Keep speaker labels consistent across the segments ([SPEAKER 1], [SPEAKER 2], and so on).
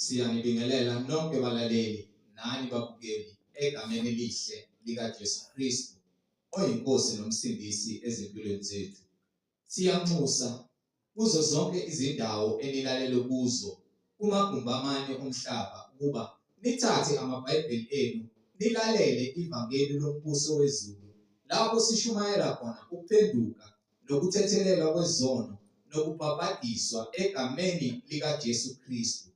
[SPEAKER 1] Siyanibingelela nonke balaleli nani babukeli egameni elihle likaJesu Kristu oyinkosi nomsindisi ezimpilweni zethu. Siyanxusa kuzo zonke izindawo enilalele kuzo kumagumbi amanye omhlaba ukuba nithathe amabhayibheli enu nilalele ivangeli lombuso wezulu lapho sishumayela khona ukuphenduka nokuthethelelwa kwezono nokubhabhadiswa egameni likaJesu Kristu.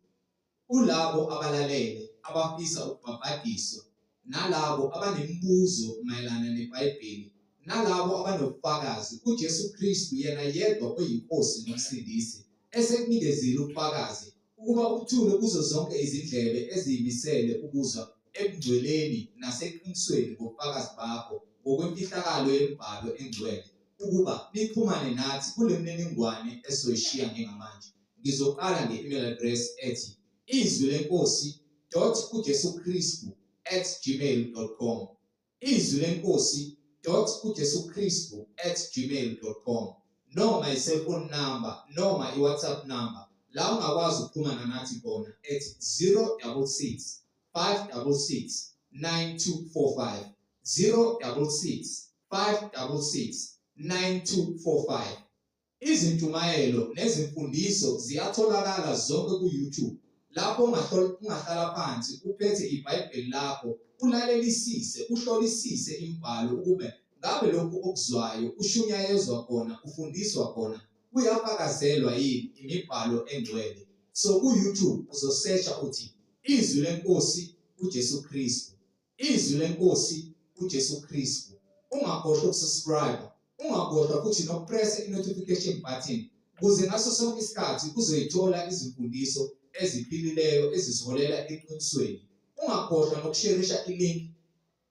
[SPEAKER 1] Kulabo abalalele abafisa ukubhabhadiswa nalabo abanemibuzo mayelana neBhayibheli nalabo abanobufakazi uJesu Kristu yena yedwa oyinkosi nomsindisi esekunikezile ubufakazi ukuba ubuthule kuzo zonke izindlebe eziyimisele ukuzwa ekungcweleni naseqinisweni ngobufakazi bakho ngokwemfihlakalo yemibhalo engcwele ukuba nixhumane nathi kule mininingwane esoyishiya njengamanje. Ngizoqala nge-email address ethi izwilenkosi.ujesukristu@gmail.com izwilenkosi.ujesukristu@gmail.com noma i-cellphone number noma i-WhatsApp number la ungakwazi ukuxhumana nathi khona ethi 066 566 9245 066 566 9245. Izintumayelo nezimfundiso ziyatholakala zonke ku-YouTube lapho ungahlala phansi uphethe iBhayibheli lakho ulalelisise uhlolisise imibhalo ukube ngabe lokhu okuzwayo ushunyayezwa khona ufundiswa khona kuyafakazelwa yini imibhalo engcwele. So ku-YouTube uzosearcha uthi izwi lenkosi uJesu Kristu, izwi lenkosi uJesu Kristu. Ungakhohlwa ukusubscribe, ungakhohlwa futhi nokupress i-notification button ukuze ngaso sonke isikhathi uzoyithola izimfundiso eziphilileyo ezisiholela eqinisweni. Ungakhohlwa nokusharisha i-link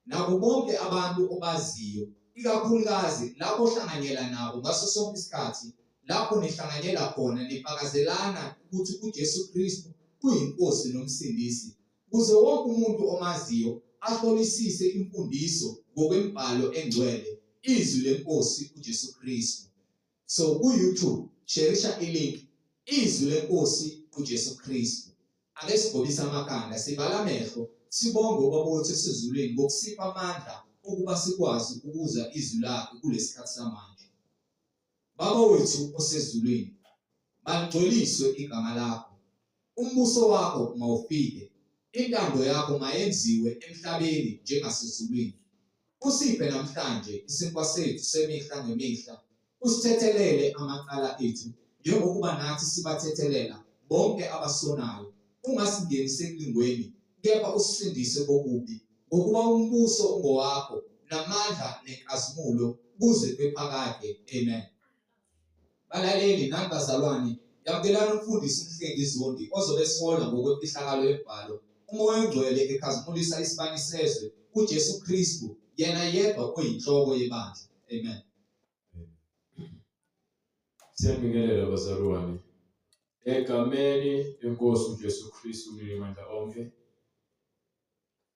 [SPEAKER 1] nabo bonke abantu obaziyo, ikakhulukazi lapho ohlanganyela nabo ngaso sonke isikhathi, lapho nihlanganyela khona nifakazelana ukuthi uJesu Kristu uyinkosi nomsindisi, ukuze wonke umuntu omaziyo ahlolisise imfundiso ngokwemibhalo engcwele izwi lenkosi uJesu Kristu. So ku-YouTube sharisha i-link izwi lenkosi uJesu Kristu. Ake sigobise amakhanda, sivala amehlo, sibonge ubaba wethu esezulwini ngokusipha amandla ukuba sikwazi ukuzwa izwi lakhe kulesikhathi samanje. Baba wethu osezulwini, mangcoliswe igama lakho, umbuso wakho mawufike, intando yakho mayenziwe emhlabeni njengasezulwini. Usiphe namhlanje isinkwa sethu semihla ngemihla, usithethelele amacala ethu njengokuba nathi sibathethelela bonke abasonayo. Ungasingenisi ekulingweni, kepha usisindise kokubi, ngokuba umbuso ungowakho namandla nenkazimulo kuze kwephakade. Amen. Balaleli nabazalwane, yamukelani umfundisi uMhlengi Zondi ozobe sihola ngokwemfihlakalo yemibhalo. Umoya Ongcwele ekhazimulisa isibani sezwe uJesu Kristu yena yedwa oyinhloko yebandla. Amen.
[SPEAKER 2] Siyabingelela bazalwane egameni lenkosi uJesu Kristu uMandla onke.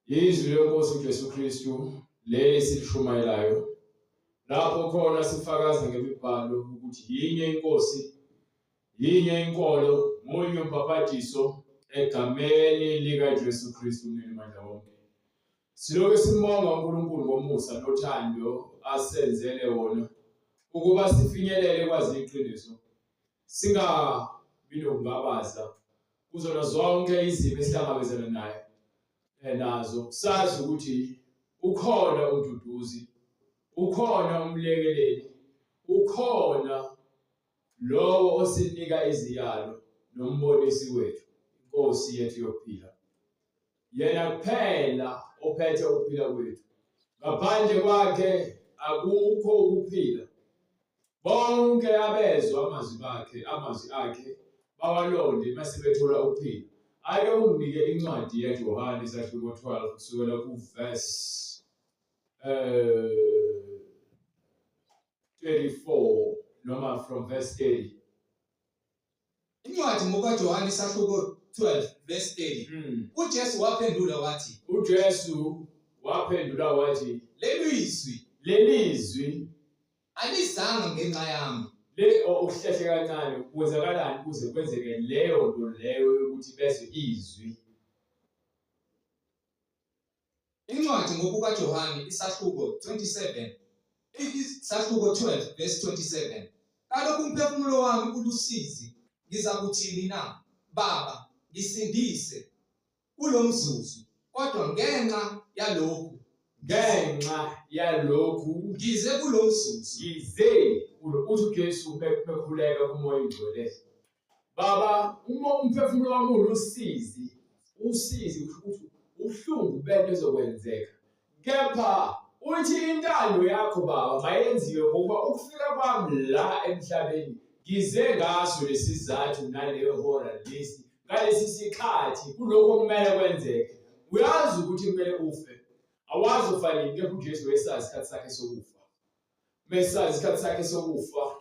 [SPEAKER 2] Izwi lenkosi uJesu Kristu leli silishumayelayo lapho khona sifakaza ngemibhalo ukuthi yinye inkosi, yinye inkolo, munye umbhabhadiso egameni likaJesu Kristu uMandla onke. Siloke simbonga uNkulunkulu ngomusa nothando asenzele wona ukuba sifinyelele kwazi iqiniso, singabi nokungabaza kuzona zonke izimo esihlangabezana naye nazo. Sazi ukuthi ukhona umduduzi, ukhona umlekeleli, ukhona lowo osinika iziyalo nombonisi wethu, inkosi yethu yokuphila. Yena kuphela ophethe ukuphila kwethu, ngaphandle kwakhe akukho ukuphila. Bonke abezwa amazwi akhe bawalonde mase bethola ukuphila. Ake unginike incwadi yaJohane isahluko 12 kusukela kuverse 34 noma from verse 30.
[SPEAKER 1] Incwadi ngokaJohane isahluko 12 verse 30. uJesu waphendula wathi, leli izwi
[SPEAKER 2] lelizwi
[SPEAKER 1] alizanga ngenxa yami,
[SPEAKER 2] le okuhlehle kancane kwenzakalani kuze kwenzeke leyo nto leyo yokuthi bezwe izwi.
[SPEAKER 1] Incwadi ngokukaJohane isahluko 27 isahluko 12 verse 27. Kaloku umphefumulo wami ulusizi ngizakuthini na? Baba, ngisindise kulomzuzu. Kodwa ngenxa yalokhu
[SPEAKER 2] ngize
[SPEAKER 1] kulomzuzu.
[SPEAKER 2] Uthi uJesu bekhuleka kumoya oyingcwele. Baba, uma umphefumulo wami ulusizi, usizi uhlungu bento ezokwenzeka. Kepha uthi intando yakho Baba mayenziwe ngoba ukufika kwami la emhlabeni ngize ngaso lesizathu naleyo hora lesi ngalesi sikhathi kuloko kumele kwenzeke. Uyazi ukuthi kumele ufe. Awazi ufanele ke uJesu wesazi isikhathi sakhe sokufa. Mesazi isikhathi sakhe sokufa.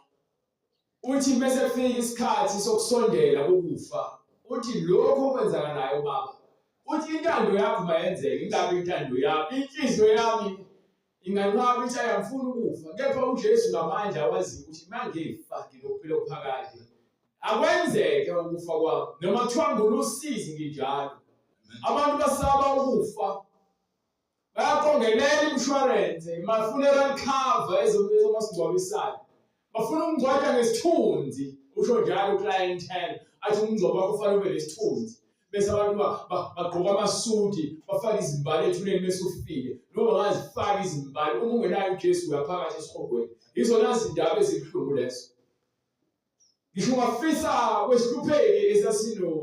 [SPEAKER 2] Uthi bese fika isikhathi sokusondela kokufa. Uthi lokho kwenzakalayo Baba. Uthi intando yakho mayenzeke, ingabe intando yami, inhliziyo yami inganqaba ukuthi ayangifuni ukufa. Kepha uJesu ngamandla awazi ukuthi mangifa nginokuphila okuphakade. Akwenzeke ukufa kwami noma kuthiwa ngulusizi nginjalo. Abantu basaba ukufa. Bayaqongelela insurance, ma-funeral cover ezomasingcwabisayo. Bafuna ukungcwatshwa ngesithunzi, usho njalo uClientele athi umngcwabo wakho ufanele ube nesithunzi. Bese abantu bagqoka amasuti, bafaka izimbali ethuneni bese ufike. Noma bangazifaka izimbali, uma ungenayo uJesu uyaphakathi esihogweni. Izona zindaba ezibuhlungu lezo. Ngisho ungafisa kwesihlupheki esasino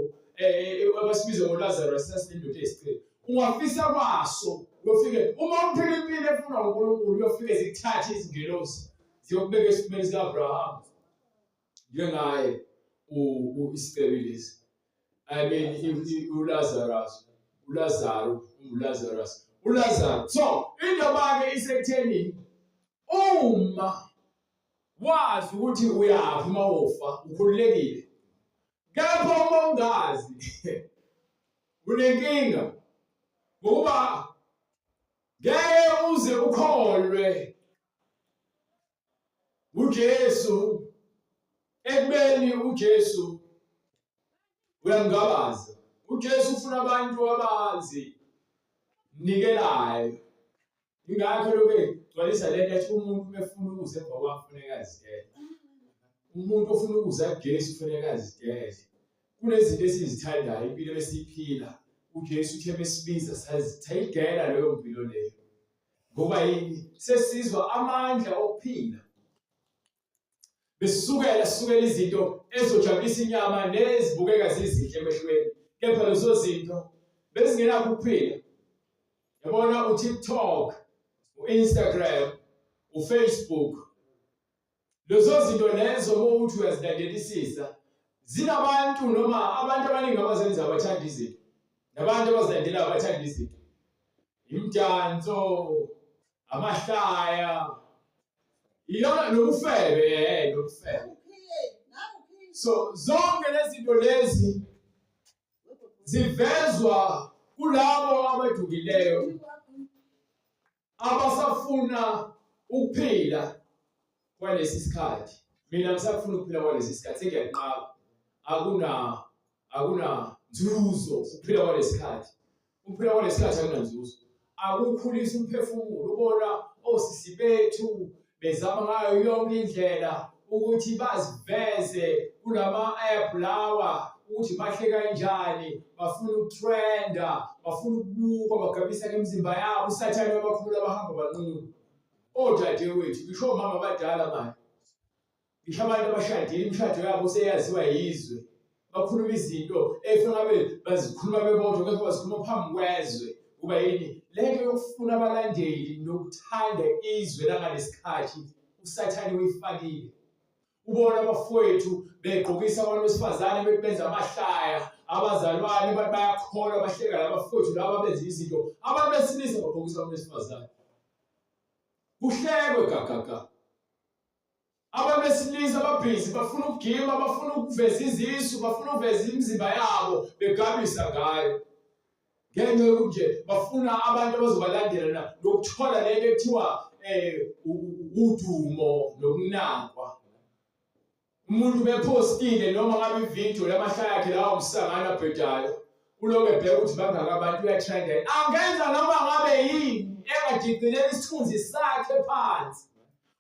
[SPEAKER 2] abasibiza ngoLazarus sasinendoda eyisiqhele. Ungafisa kwaso uyofike uma uphila impilo efuna uNkulunkulu uyofike zikuthathe izingelosi ziyokubeka esifubeni sikaAbraham. Njengaye isicebi lesi. I mean uLazarus. So indaba ke isekutheni uma wazi ukuthi uyaphi uma ufa ukhululekile. Kepha uma ungazi unenkinga ngoba ngeke uze ukholwe uJesu ekubeni uJesu uyamgabaza. uJesu ufuna abantu abazi nikelayo. Ingakho lokho gcwalisa lento ethi umuntu mefuna ukuze emva kwafuneka azidele. Umuntu ofuna ukuza kuJesu kufanele azidele. Kunezinto esizithandayo impilo esiphila. uJesu uthe besibiza sayigela leyo mpilo leyo. Ngoba yini sesizwa amandla okuphila. Besukela izinto ezojabulisa inyama nezibukeka zizinhle emehlweni. Kepha lezo zinto bezingenakho ukuphila. Yabona uTikTok, uInstagram, uFacebook. Lezo zinto lezo umuntu uyazilandelisisa. Zinabantu noma abantu abaningi abazenza abathanda izinto. Nabantu abazilandela abathanda izinto. Imdanso, amahlaya, iyona nobufebe. So zonke lezi zinto lezi zivezwa kulabo abadukileyo abasafuna ukuphila kwalesi sikhathi. Mina ngisafuna ukuphila kwalesi sikhathi sengiyanqaba. Akuna nzuzo ukuphila kwalesi sikhathi. Ukuphila kwalesi sikhathi akunanzuzo. Akukhulisa umphefumulo. Ubona osisi bethu bezama ngayo yonke indlela ukuthi baziveze kulama-app lawa ukuthi bahle kanjani, bafuna ukutrenda, bafuna ukubukwa, bagabisa ngemizimba yabo. Usathane abakhulu abahamba banqunu. Odadewethu, ngisho omama abadala manje. Ngisho abantu abashadile imishado yabo seyaziwa yizwe. Bakhuluma izinto efuna bazikhuluma bebodwa kepha bazikhuluma phambi kwezwe. Kuba yini? Lento yokufuna abalandeli nokuthanda izwe langalesikhathi usathane uyifakile. Ubona abafowethu begqokisa abantu besifazane benza amahlaya, abazalwane bayakholwa bahleka labafowethu laba benza izinto. Abantu besilisa bagqokisa abantu besifazane. Kuhlekwe gagaga. Abantu besilisa babhizi bafuna ukugima, bafuna ukuveza izisu, bafuna ukuveza imizimba yabo begabisa ngayo. Ngenxa yokuthi bafuna abantu abazobalandela nokuthola lento ekuthiwa udumo nokunakwa. umuntu bepostile noma ngabe ivideo lamahlaya akhe lawo umsangana abhedayo uloke ebheka ukuthi bangaka abantu uyatrenda angenza noma ngabe yini engadicilela isithunzi sakhe phansi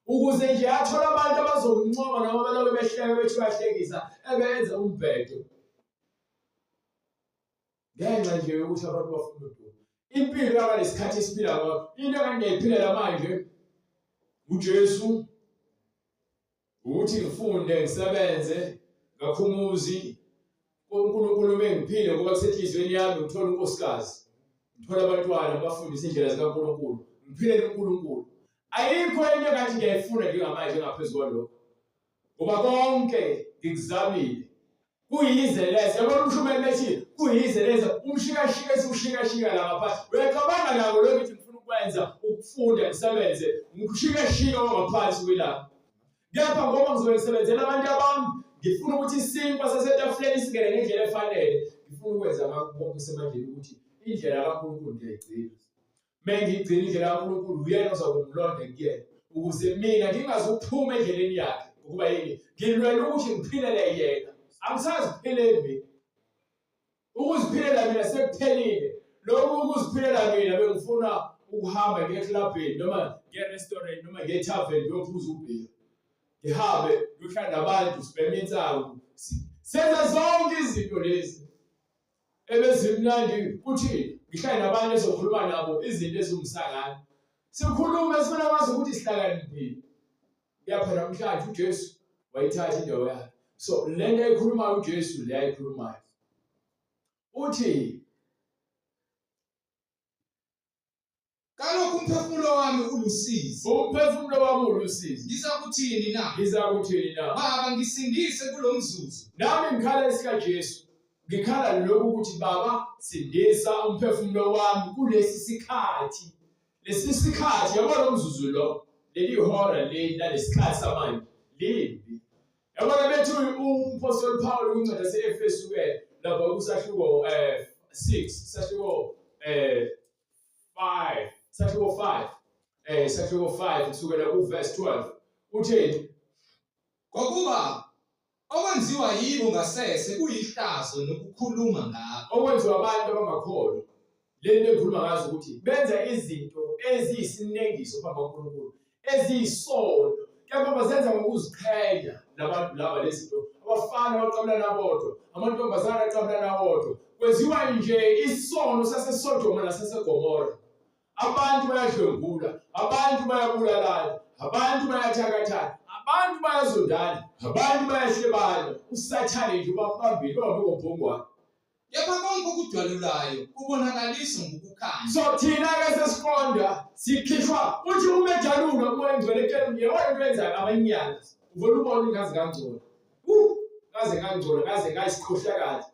[SPEAKER 2] ukuze nje athola abantu abazomncoma noma balobe behleke bethi bahlekisa ebenza umbhedo ngenxa nje ukuthi abantu bafuna udumo impilo yakalesikhathi esiphila ngayo into engangiyiphilela manje uJesu ukuthi ngifunde ngisebenze ngakhumuzi uNkulunkulu mengiphile ngoba kusenhlizweni yami ngithola unkosikazi ngithola abantwana bafundisa indlela zikaNkulunkulu ngiphile noNkulunkulu ayikho into engathi ngiyayifuna njengamanje ngaphezulu kwalokho ngoba konke ngikuzamile kuyize lezi yabona umshumeli bethi kuyize lezi umshikashika esiushikashika la ngaphansi uyacabanga nako lokho ukuthi ngifuna ukwenza ukufunda ngisebenze ngikushikashika ngaphansi kwelanga kepha ngoba ngizoyisebenzela abantu abami ngifuna ukuthi isinkwa sasetafuleni singene ngendlela efanele ngifuna ukwenza ngakho konke semandleni ukuthi indlela kaNkulunkulu ngiyayigcina mengigcina indlela kaNkulunkulu uyena ozakungilonda kuyena ukuze mina ngingazuphuma endleleni yakhe ukuba yini ngilwela ukuthi ngiphilele yena angisaziphileli mina ukuziphilela mina sekuphelile lokho ukuziphilela mina bengifuna ukuhamba ngiye eklabheni noma ngiye restaurant noma ngiye tavern ngiyophuza ubhiya ngihambe ngiyohlala nabantu sibheme insangu senza zonke izinto lezi ebezimnandi kuthi ngihlale nabantu ezokhuluma nabo izinto ezumsangana sikhuluma sifuna kwazi ukuthi sihlakaniphile kepha namhlanje uJesu wayithatha indawo yakhe so lento ekhulumayo uJesu le ayikhulumayo uthi
[SPEAKER 1] kalokho umphefumulo wami ulusizi
[SPEAKER 2] umphefumulo wami ulusizi
[SPEAKER 1] ngizakuthini na Baba ngisindise kulomzuzu
[SPEAKER 2] nami ngikhala esikaJesu ngikhala lokho ukuthi Baba sindisa umphefumulo wami kulesi sikhathi yabona umzuzu lo leli hora lesikhathi samanje limbi yabona bethu uMapostle Paul unceda eseEfesu lapha kusahluko 6 sahluko 5 sahluko 5 kusukela kuverse 12 uthini
[SPEAKER 1] ngokuba okwenziwa yibo ngasese kuyihlazo nokukhuluma ngakho
[SPEAKER 2] okwenziwa abantu abangakholwa lento ekhuluma ngazo ukuthi benza izinto eziyisinengiso phambi kaNkulunkulu eziyisono kepha bazenza ngokuziqhenya labantu laba lezinto abafana abaqabulana bodwa amantombazana aqabulana bodwa kwenziwa nje isono saseSodoma naseGomora abantu bayadlwengula abantu bayabulalana abantu bayathakathana abantu bayazondana abantu bayahlebana usathane nje ubambile babongobhongwane
[SPEAKER 1] kepha konke okudwalulayo kubonakaliswa ngokukhanya
[SPEAKER 2] so thina ke sesiqonda sikhishwa uthi umedalula umoya ngcwele ekeni yewona into yenza amanyana uvela ubona ingazi kangcono kaze ngayisiqhohlakazi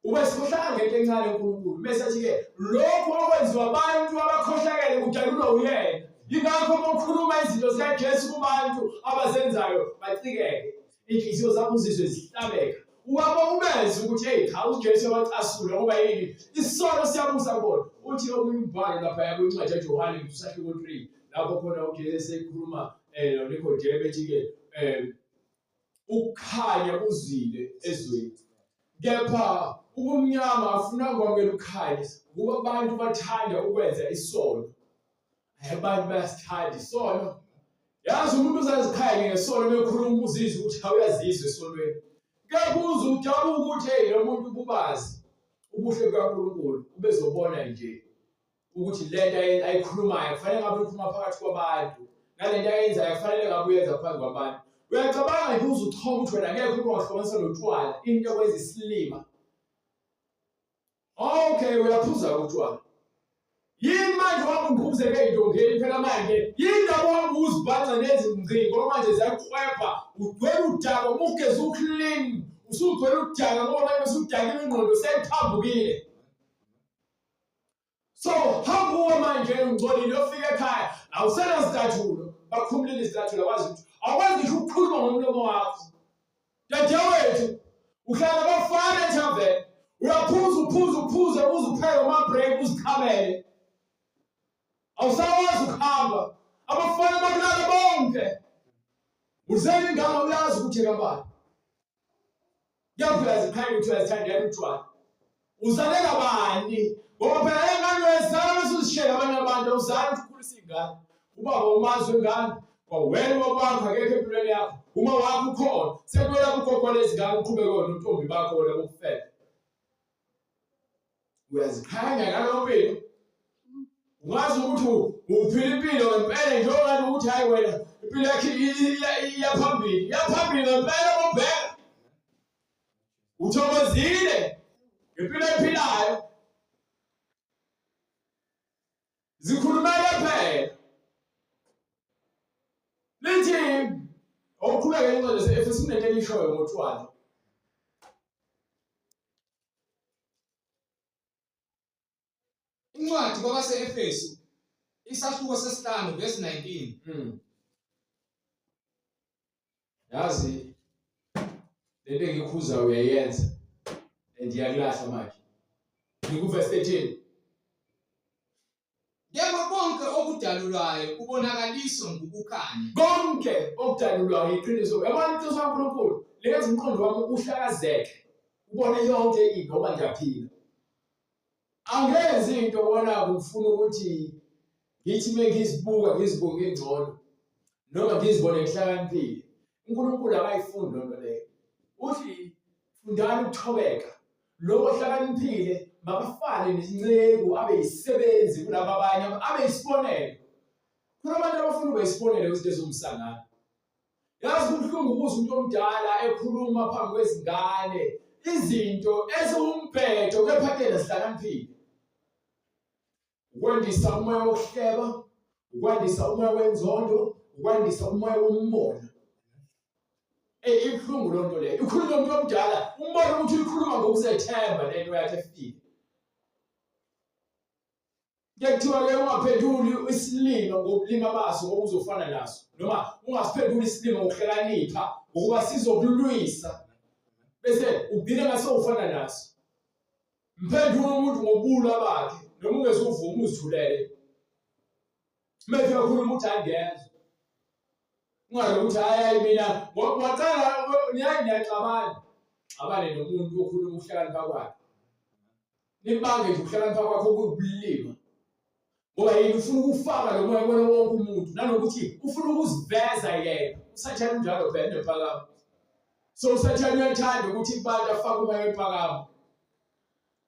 [SPEAKER 2] ube sikhohlaka ngento encane enkulunkulu bese athi-ke lokhu okwenziwa abantu abakhohlakele kudalulwa uyena yingakho bokhuluma izinto zikaJesu kubantu abazenzayo bacikeke inhliziyo zabo uzizwe zihlabeka ubaba ubenza ukuthi hey cha uJesu yabacasula ngoba yini isono siyabusa kubona uthi omunye umbhalo lapha yakwincwadi kaJohane kusahluko 3 lapho khona uJesu ekhuluma noNikodemu ethi-ke ukukhanya kuzile ezweni kepha ubumnyama afuna ukwamukela ukukhanya ngoba abantu bathanda ukwenza isono abantu bayasithanda isono yazi umuntu uzazikhaya ngesono bekhuluma uzizwe ukuthi awuyazizwe esonweni kepha uzudabuka ukuthi lo muntu kubazi ubuhle bikaNkulunkulu ubezobona nje ukuthi lento ayikhulumayo kufanele ngabe ukhuluma phakathi kwabantu nalento ayenzayo kufanele ngabe uyenza phansi kwabantu uyacabanga nje uzuchoma ukuthi wena ngeke ukuwahlobanisa notshwala into okwenza isilima okay uyaphuza utshwala yini manje wabungqubuzeke ey'ntongeni phela manje yindaba wami uzibhaca nezingcingo manje ziyakuhwebha ugcwele udaka mugeze uclean usugcwele udaka ngoba manje usudakile ingqondo seyiphambukile so hamba uwe manje ngcolile ofika ekhaya awusena zicathulo bakhumulile izicathulo akwazi ukuthi awukwazi ngisho ukukhuluma ngomlomo wakho dadewethu uhlala bafana ethaveni uyaphuza uzuphele ama-break uzikhamele awusakwazi ukuhamba abafana bakulala bonke Uzeni ngama uyazi ukuthi kabani. Yaphela zikhaya ukuthi uyazithandela utshwala. Uzale kabani? Ngoba phela ingane wezala bese uzishela abanye abantu uzala ukukhulisa ingane. Ubaba umazi wengane, kwawena wabakho akekho empilweni yakho. Uma wakho ukhona, sekumele ugogo lezingane uqhubeke nontombi bakho wena bokufela. Uyazikhanya ngalo mpilo. Ungazi ukuthi uphila impilo ngempela njengoba ukuthi hayi wena impilo yakhe iyaphambili. Iyaphambili ngempela ngobheka. Uthokozile ngempilo ephilayo. Zikhulumela phela. Lithi okuqhubeka incwadi ze-Efesu kunento elishoyo ngotshwala.
[SPEAKER 1] Incwadi kwabase-Efesu isahluko sesihlanu verse 19.
[SPEAKER 2] Yazi lento engikhuza uyayenza ndiyakulahla manje. Ngikuverse 13.
[SPEAKER 1] Yebo konke okudalulwayo kubonakaliswa ngokukhanya.
[SPEAKER 2] Konke okudalulwayo iqiniso. Yabona into kaNkulunkulu lenza umqondo wami uhlakazeke. Ubone yonke into ngoba ngiyaphila. Angenzi into ubona ngifuna ukuthi ngithi mengizibuka ngizibuke ingcono noma ngizibone ngihlakaniphile. uNkulunkulu akayifundi lonto leyo. Uthi fundani ukuthobeka. Lo ohlakaniphile makafane nesinceku abe yisebenzi kulabo abanye abe yisibonelo. Kunabantu abafuna ube yisibonelo kwizinto ezomsangano. Yazi kubuhlungu ukuzwa umuntu omdala ekhuluma phambi kwezingane izinto eziwumphetho kepha-ke zihlakaniphile. Ukwandisa umoya wokuhleba, ukwandisa umoya wenzondo, ukwandisa umoya wombona. Ibuhlungu lonto leyo. Ikhuluma umuntu omdala, umbona ukuthi uyikhuluma ngokuzethemba lento yakhe efile. Kuthiwa-ke ungaphenduli isilimo ngokulima baso ngoba uzofana naso. Noma ungasiphenduli isilimo ngokuhlakanipha ngokuba sizobulwisa. Bese ugcina ngase ufana naso. Mphendule umuntu ngobulwa bakhe noma ungezuvuma uzithulele. Manje uyakhuluma ukuthi angezwe. Ungazi ukuthi hayi mina waqala ngiyacabana. Abane nomuntu okhuluma ukuhlakanipha kwakhe. Nibange nje ukuhlakanipha kwakho ukubulima. Ngoba yini ufuna ukufaka lo moya wona wonke umuntu nanokuthi ufuna ukuziveza yena. Usathana njalo phela nephakamo. So usathana uyathanda ukuthi abantu afake umoya wephakamo.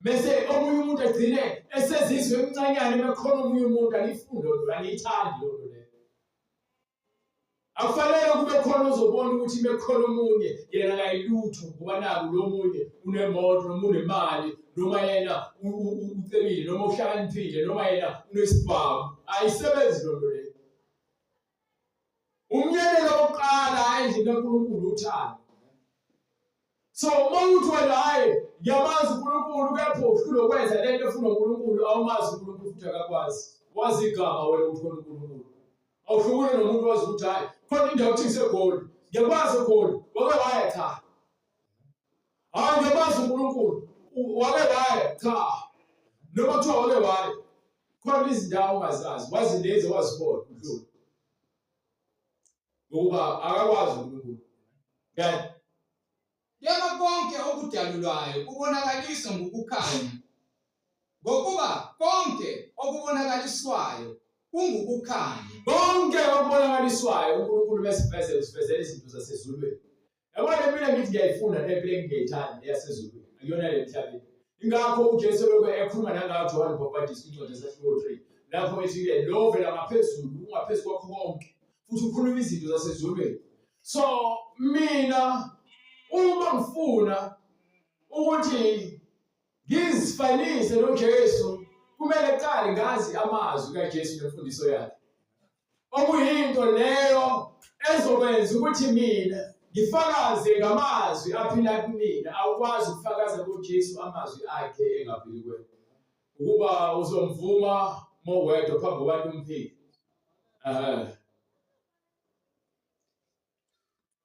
[SPEAKER 2] Bese omunye umuntu agcine esezizwe emncanyane bekhona omunye umuntu alifundo lo alithandi lo leyo. Akufanele kube khona uzobona ukuthi bekhona omunye yena akayilutho ngoba naku lo munye unemoto noma unemali noma yena ucebile noma uhlakaniphile noma yena unesibhamu. Ayisebenzi lo leyo. Umyalelo wokuqala endlini kaNkulunkulu uthando. So uma uthi wena hayi ngiyamazi uNkulunkulu kepha ufuna ukwenza lento efuna uNkulunkulu awumazi uNkulunkulu futhi akakwazi. Wazi igama wena uthi uNkulunkulu. Awuhlukule nomuntu wazi ukuthi hayi khona indawo ethise eGoli. Ngiyakwazi eGoli. Wake waya cha. Hayi ngiyamazi uNkulunkulu. Wake waya cha. Noma kuthiwa wake waya. Khona izindawo ongazazi. Wazi lezi wazibona udlule. Ngoba akakwazi uNkulunkulu. Ngani?
[SPEAKER 1] Yebo konke okudalulwayo kubonakaliswa ngokukhanya. Ngokuba konke okubonakaliswayo kungukukhanya.
[SPEAKER 2] Konke okubonakaliswayo uNkulunkulu besifezela izinto zasezulwini. Yabona mina ngithi ngiyayifunda lempilo engiyithanda eyasezulwini. Akuyona le emhlabeni. Ingakho uJesu lokho ekhuluma nangathi John Baptist incwadi yesahluko 3. Lapho ethi lo vela ngaphezulu ungaphezulu kwakho konke. Futhi ukhuluma izinto zasezulwini. So mina uma ngifuna ukuthi ngizifanise noJesu kumele qale ngazi amazwi kaJesu nemfundiso yakhe. Okuyinto leyo ezokwenza ukuthi mina ngifakaze ngamazwi aphila kumina. Awukwazi ukufakaza kuJesu amazwi akhe engaphili kuwena. Ukuba uzomvuma mowedwa phambi kwabantu umphili.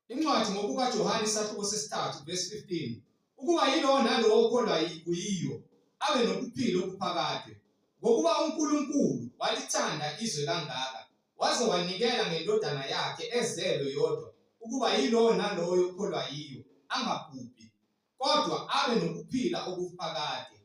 [SPEAKER 1] Incwadi ngokuka Johane isahluko sesithathu verse 15. Ukuba yilowo nalowo okholwa kuyiyo abe nokuphila okuphakade. Ngokuba uNkulunkulu walithanda izwe kangaka waze wanikela ngendodana yakhe ezelwe yodwa ukuba yilo naloyo okholwa yiyo angabhubhi kodwa abe nokuphila okuphakade.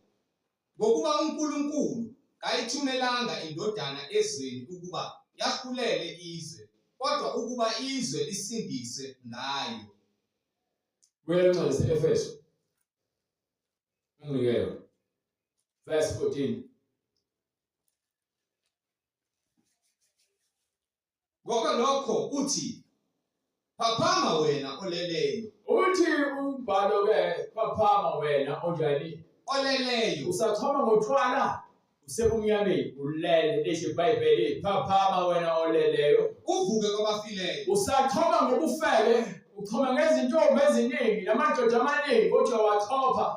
[SPEAKER 1] Ngokuba uNkulunkulu kayithumelanga indodana ezweni ukuba yahulele izwe kodwa ukuba izwe lisindise ngayo.
[SPEAKER 2] Kwencwadi Efeso umnikelo verse 14.
[SPEAKER 1] Ngoba lokho uthi phaphama wena oleleyo.
[SPEAKER 2] Uthi umbhalo ke phaphama wena onjani
[SPEAKER 1] Oleleyo
[SPEAKER 2] usathoma ngotshwala usebumnyameni ulele leshe iBhayibheli phaphama wena oleleyo
[SPEAKER 1] uvuke kwabafileyo.
[SPEAKER 2] Usathoma ngobufebe uthoma ngezintombi eziningi namadoda amaningi kodwa wathopha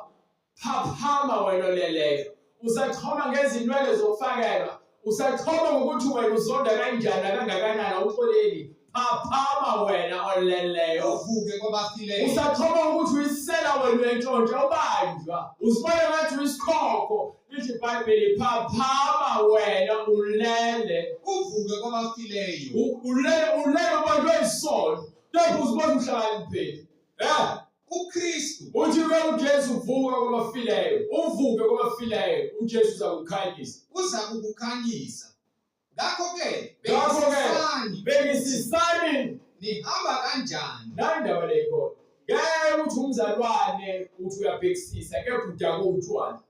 [SPEAKER 2] phaphama wena oleleyo. Usathoma ngezinwele zokufakelwa usathoma ngokuthi wena uzonda kanjani kangakanani uxoleli phaphama wena oleleyo
[SPEAKER 1] Uvuke kwabafileyo.
[SPEAKER 2] Usathoma ukuthi uyisela wena entshontsha ubanjwa uzibona ngathi uyisikhokho lithi iBhayibheli phaphama wena ulele
[SPEAKER 1] Uvuke kwabafileyo.
[SPEAKER 2] ulele ubanjwe isono lapho uzibona uhlakaniphile
[SPEAKER 1] uKristu
[SPEAKER 2] uthi ke uJesu uvuka kwabafileyo uvuke kwabafileyo uJesu uzakukhanyisa
[SPEAKER 1] uza kukukhanyisa. Ngakho-ke
[SPEAKER 2] bekisisani
[SPEAKER 1] nihamba kanjani?
[SPEAKER 2] nandaba leyo ngeke uthi umzalwane uthi uyabhekisisa kepha udako utshwala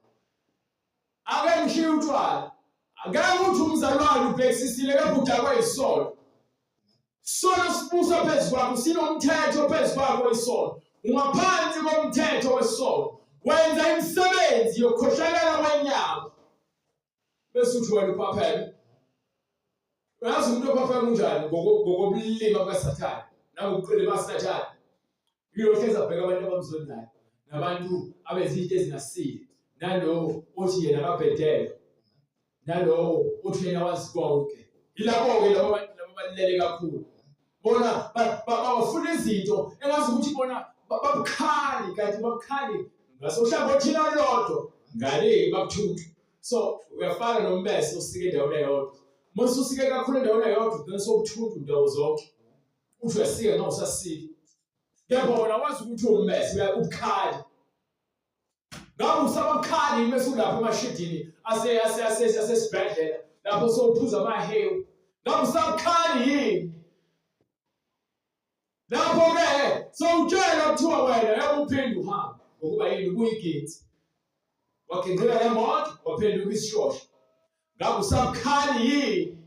[SPEAKER 2] ake ngishiye utshwala ngeke uthi umzalwane ubhekisisile kepha udako isono sono sibusa phezu kwakho sinomthetho phezu kwakho isono ungaphansi komthetho wesono wenza imisebenzi yokukhohlakala kwenyama bese uthi wena uphapheme. Uyazi umuntu ophapheme kanjani ngokobulima kaSathane nangobuqili baSathane uyohleza bheka abantu abamzondayo nabantu abezinto ezingasile nalowo othi yena akabhedele nalowo othi yena wazi konke yilabo-ke labo bantu labo balele kakhulu bona bafuna izinto engazi ukuthi bona babukhali kanti babukhali ngasohlangothini olulodwa ngale babuthuthu. So uyafana nombese usike endaweni eyodwa mase usike kakhulu endaweni eyodwa then sobuthuthu ndawo zonke uthi uyasika noma usasika kepha wona wazi ukuthi umbese ubukhali ngabe usababukhali bese ulapha emashidini asesibhedlela lapho sowuphuza amahewu ngabe usabukhali yini lapho-ke sowutshela kuthiwa wena yakuphinde uhambe ngokuba yini kuyigithi waginqika lemoto waphenduka isishosha ngabe usabukhali yini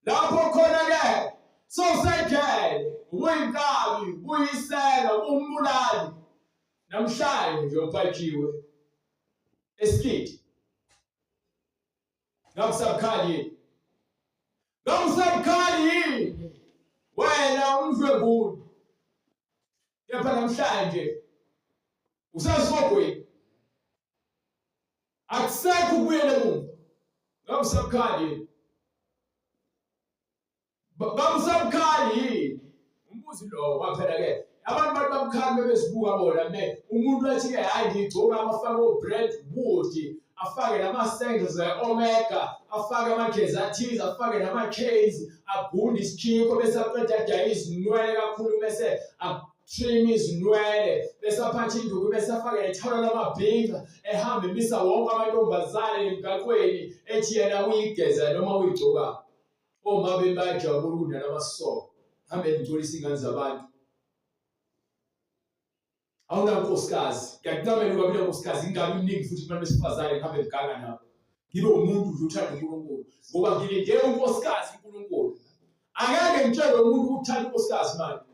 [SPEAKER 2] lapho khona-ke sowusejele ubuyinkabi ubuyisela ubumbulali namhlanje nje upatshiwe esikiti ngabe usabukhali yini ngabe usabukhali yini wena umdlwenguli kepha namhlanje usasogweni akusekho ukubuyela emuva ngabe usabukhali yini ngabe usabukhali yini umbuzi lo kwaphela-ke abantu babukhali bebezibuka bona umuntu athi-ke hayi ngigcoka amafake o-Brentwood afake nama-sandals e-Omega afake amagezi athize afake nama-K's agunde isikhipho bese aqeda adayisa izinwele kakhulu bese trim izinwele bese aphathe induku bese afake nethawula lamabhinca ehamba emisa wonke amantombazane emgaqweni ethi yena uyigeza noma uyigcoka oma bebajabula ukudla namasoko hambe ngitholisa ingane zabantu awunankosikazi kanti namele ukabile nkosikazi ingabi mningi futhi kubantu besifazane ngihambe ngiganga nabo ngibe umuntu nje uthanda uNkulunkulu ngoba ngilinde unkosikazi uNkulunkulu angeke ngitshele umuntu ukuthi uthanda unkosikazi manje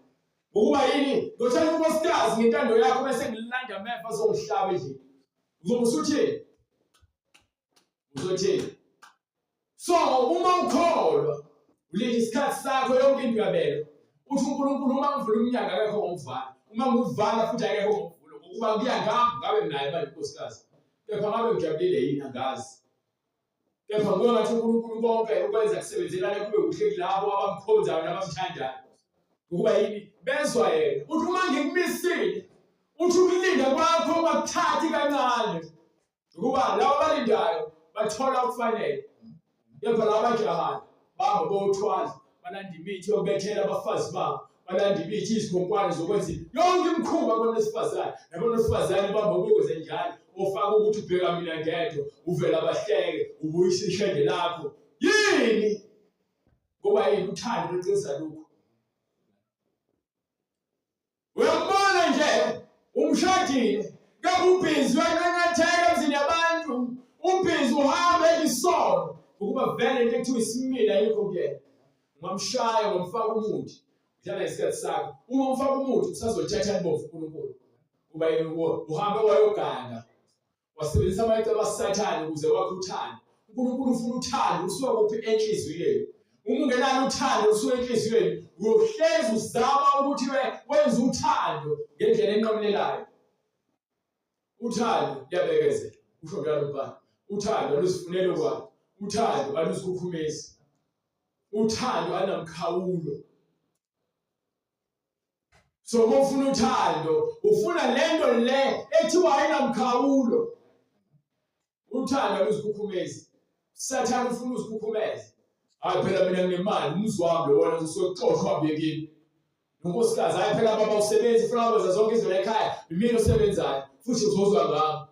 [SPEAKER 2] ngokuba yini ngothanda unkosikazi ngentando yakho bese ngilanda ameva azongihlaba endlini uzobe usuthini uzothini so uma ukholwa ulinda isikhathi sakho yonke into uyabela uthi uNkulunkulu uma ngivula umnyaka akekho ngomvala uma ngivala futhi akekho ngomvulo ngokuba ngiyangami ngabe naye manje unkosikazi kepha ngabe ngijabulile yini angazi kepha ngoba ngathi uNkulunkulu konke ukwenza kusebenzelana kube kuhle kulabo abamkhonzayo nabamthandayo ukuba yini bezwa yena uthi uma ngikumisile uthi ukulinda kwakho ungakuthathi kancane ukuba labo abalindayo bathola ukufanele kepha labo abajahana bahamba bothwala balanda imithi yokubethela abafazi babo balanda ibithi izikhonkwane zokwenza yonke imikhuba nabantu besifazane bambokwenze njalo ofaka ukuthi ubheka mina ngedwa uvela abahleke ubuyisa ishende lakho yini ngoba yini uthando lweqiniso lokho uyabona nje umshadile kabubhizi wanqanqatheka emzini yabantu ubhizi uhamba isono ukuba vele into ekuthiwa isimila yikho kuyena ungamshaya ungamfaka umuthi udlala isikhathi sakho uma umfaka umuthi usazolithatha libomvu uNkulunkulu kuba yini uhambe wayoganga wasebenzisa amacebo asathane ukuze wakhe uthando uNkulunkulu ufuna uthando usuka kuphi enhliziyweni uma ungenalo uthando usuka enhliziyweni uyohlezi uzama ukuthi wenze uthando ngendlela enqamlelayo uthando liyabekezela usho njalo mbani uthando aluzifunele kwakhe uthando aluzikhukhumezi uthando anamkhawulo so ufuna uthando ufuna lento le ethiwa ayinamkhawulo uthando aluzikhukhumezi sathane ufuna uzikhukhumeza hayi phela mina nginemali umzi wami wona usoxoshwa wabekini unkosikazi hayi phela baba usebenza ufuna ukwenza zonke izinto ekhaya imini osebenzayo futhi uzozwa ngami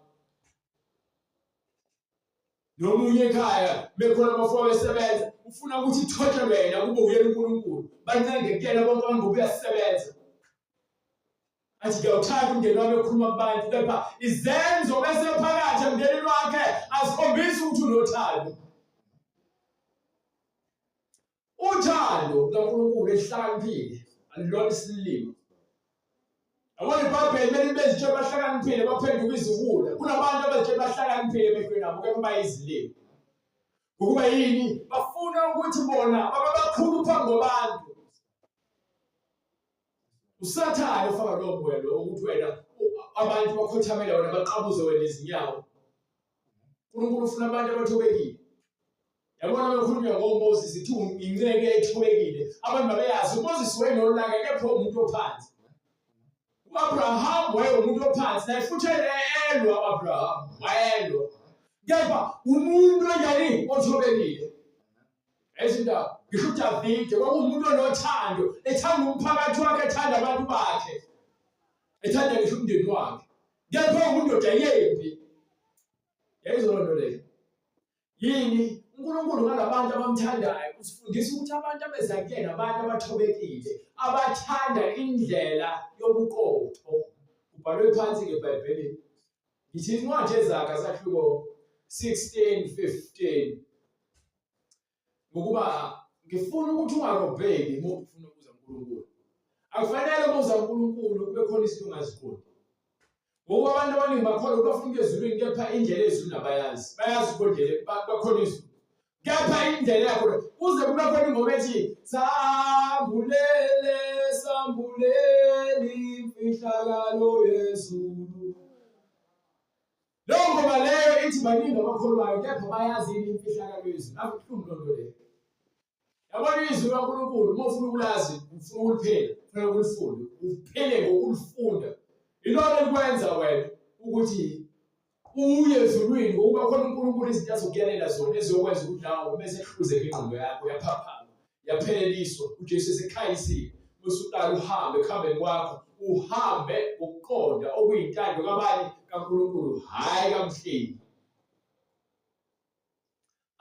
[SPEAKER 2] nomunye ekhaya bekhona abafowabo besebenza ufuna ukuthi ithothe wena kube uyena uNkulunkulu bancenge kuyena bonke abantu ngoba uyasebenza athi ngiyawuthanda umndeni wami ekhuluma kubantu kepha izenzo bese phakathi emndenini wakhe azikhombisi ukuthi unothando uthando kaNkulunkulu ehlakaniphile alilona isilimo abona iBhayibheli mele bezitshe bahlakaniphile baphenduka iziwula kunabantu abazitshe bahlakaniphile emehlweni abo kepha bayizilimo ngokuba yini bafuna ukuthi bona babe bakhulu phambi kwabantu usathane ufaka lowo moya lo ukuthi wena abantu bakhothamela wena baqabuze wena izinyawo uNkulunkulu ufuna abantu abathobekile yabona bekhulunywa ngoMoses ithi inceke ethobekile abantu babeyazi uMoses wayenolaka kepha umuntu ophansi uAbraham wayemuntu ophansi naye futhi elwa uAbraham wayelwa kepha umuntu onjani othobekile ezindawo ngisho uDavide kwakuwumuntu onothando ethanda umphakathi wakhe ethanda abantu bakhe ethanda ngisho umndeni wakhe kepha umuntu yembi yayizona leyo yini uNkulunkulu ngalabantu abamthandayo usifundisa ukuthi abantu abezakuyena abantu abathobekile abathanda indlela yobuqotho ubhalwe phansi ngeBhayibhelini ngithi incwadi eZakha sahluko 16:15 ngokuba ngifuna ukuthi ungarobheki uma ufuna ukuza kuNkulunkulu akufanele ukuza kuNkulunkulu kube khona izinto ongaziqondi ngoba abantu abaningi bakholwa bafuna ezulwini kepha indlela ezulu nabayazi bayazi ukondlela bakhona izulu kepha indlela yakho kuze kube khona ingoma ethi sambuleli imfihlakalo yezulu leyo ngoma leyo ithi baningi abakholwayo kepha bayazi imfihlakalo yezulu akuhlungu lonto leyo yabona izwi kaNkulunkulu uma ufuna ukulazi ufuna ukuliphela ufuna ukulifunda uphele ngokulifunda ilona likwenza wena ukuthi uye ezulwini ngoba khona uNkulunkulu izinto azokuyalela zona ezokwenza ukuthi nawe bese ehluzeke ingqondo yakho yaphaphama yapheleliswa uJesu esekhayisile bese uqala uhambe ekhambeni kwakho uhambe ukuqonda okuyintando kabani kaNkulunkulu hayi kamhleli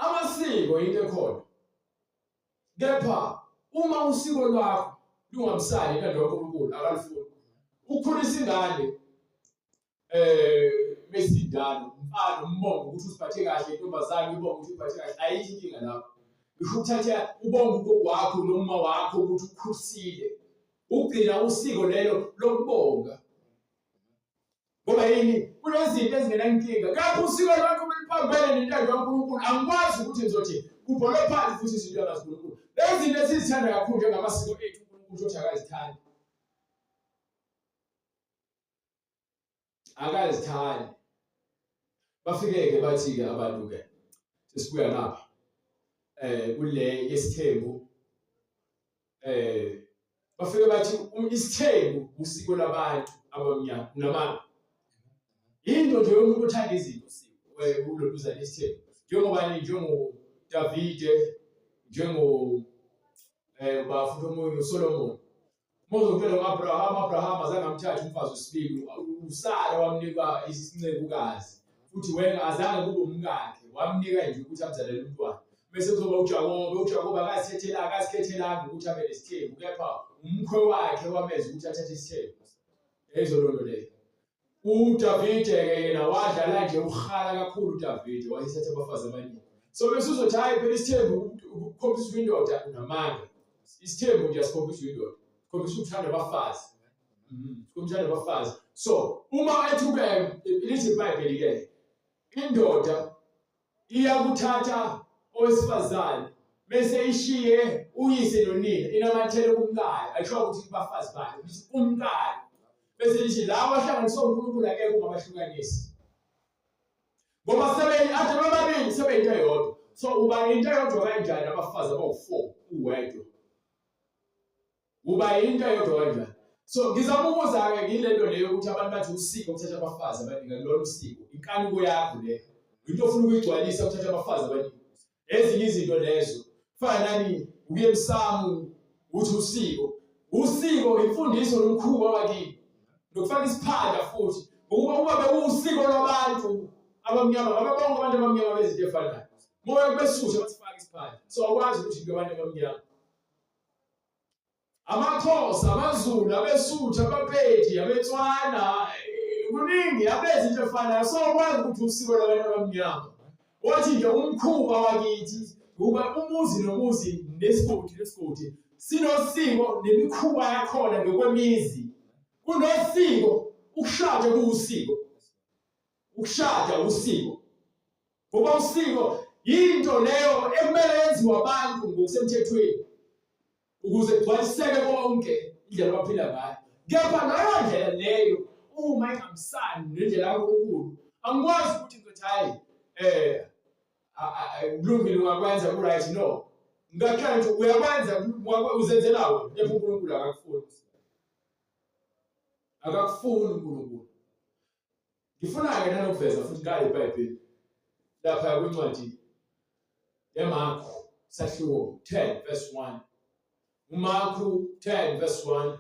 [SPEAKER 2] amasiko into ekhona kepha uma usiko lwakho lungamsali into kaNkulunkulu akalifuni ukhulisa ingane besindano umfana umbongo ukuthi usiphathe kahle intombazane ubongo ukuthi uphathe kahle ayikho inkinga lapho ukuthatha ubongo kokwakho noma wakho ukuthi ukhulisile ugcina usiko lelo lokubonga ngoba yini kunezinto ezingenankinga kapho usiko lwakho liphambene nentando kaNkulunkulu angikwazi ukuthi ngizothi kubholwe phansi futhi izinto kaNkulunkulu lezi zinto esizithanda kakhulu njengamasiko ethu uNkulunkulu uthi akazithandi akazithandi bafike-ke bathi-ke abantu-ke sesibuya ngapha kule yesithembu bafike bathi isithembu usiko labantu abamnyama namanga into nje yomuntu othanda izinto kuloluza lesithembu njengobani njengoDavide bafuna umoya uSolomon Mose utshela uAbraham azange amthathe umfazi wesibili, uSara wamnika isincekukazi, futhi wena azange kube umkakhe, wamnika nje ukuthi amzalele umntwana. Bese kuzoba uJakobe akasikhethelanga ukuthi abe nesithembu, kepha umkhwe wakhe wamenza ukuthi athathe isithembu. Ezolondo leyo. uDavide yena wadlala nje uhala kakhulu uDavide, wayethatha abafazi abaningi. So bese uzothi hayi phela isithembu ukukhombisa indoda unamanga. Isithembu nje asikhombisa indoda, sikhombisa ukuthanda abafazi. Ukuthanda abafazi. So uma ethubeka lithi iBhayibheli ke indoda iyakuthatha owesifazane bese ishiye uyise nonina inamathele kumkayo, ayisho ukuthi kubafazi bayo, lithi kumkayo. Bese lithi lawa ahlanganiswa uNkulunkulu akekho ungabahlukanisi. Ngoba athi bababili sebeyinto eyodwa. So uba into eyodwa kanjani abafazi abawu4 uwedwa? Uba into eyodwa kanjani? So ngizama ukubuza-ke ngilento leyo ukuthi abantu bathi usiko ukuthatha abafazi abaningi, lolu usiko inkanuko yakho le. Into ofuna ukuyigcwalisa ukuthatha abafazi abaningi. Ezinye izinto lezo fana nani ukuye emsamu uthi usiko imfundiso nomkhuba wakini. Nokufaka isiphanda futhi ngokuba bekuwusiko lwabantu abamnyama, bonke abantu abamnyama bezinto efanayo. Moya besusha basifaka isiphanda. So akwazi ukuthi ngabantu abamnyama. AmaXhosa, amaZulu, abeSuthu, abaPedi, abeTswana, kuningi abezinto efanayo. So akwazi ukuthi usiko lwabantu abamnyama. Wathi nje umkhuba wakithi ukuba umuzi nomuzi nesigodi sinosiko nemikhuba yakhona ngokwemizi. Kunosiko, ukushada kuwusiko. Ukushada usiko. Ngoba usiko into leyo ekumele yenziwe abantu ngokusemthethweni ukuze kugcwaliseke konke indlela abaphila ngayo. Kepha nayo ndlela leyo uma ingamisani nendlela kaNkulunkulu, angikwazi ukuthi ngizothi hayi kulungile ungakwenza ku-right. No, ngakhala nje uyakwenza uzenzelayo, kepha uNkulunkulu akakufuni. Akakufuni uNkulunkulu. Ngifuna-ke nanokuveza futhi ngale iBhayibheli lapha kwincwadi yaMarku sahluko 10 verse 1. uMarku 10 verse 1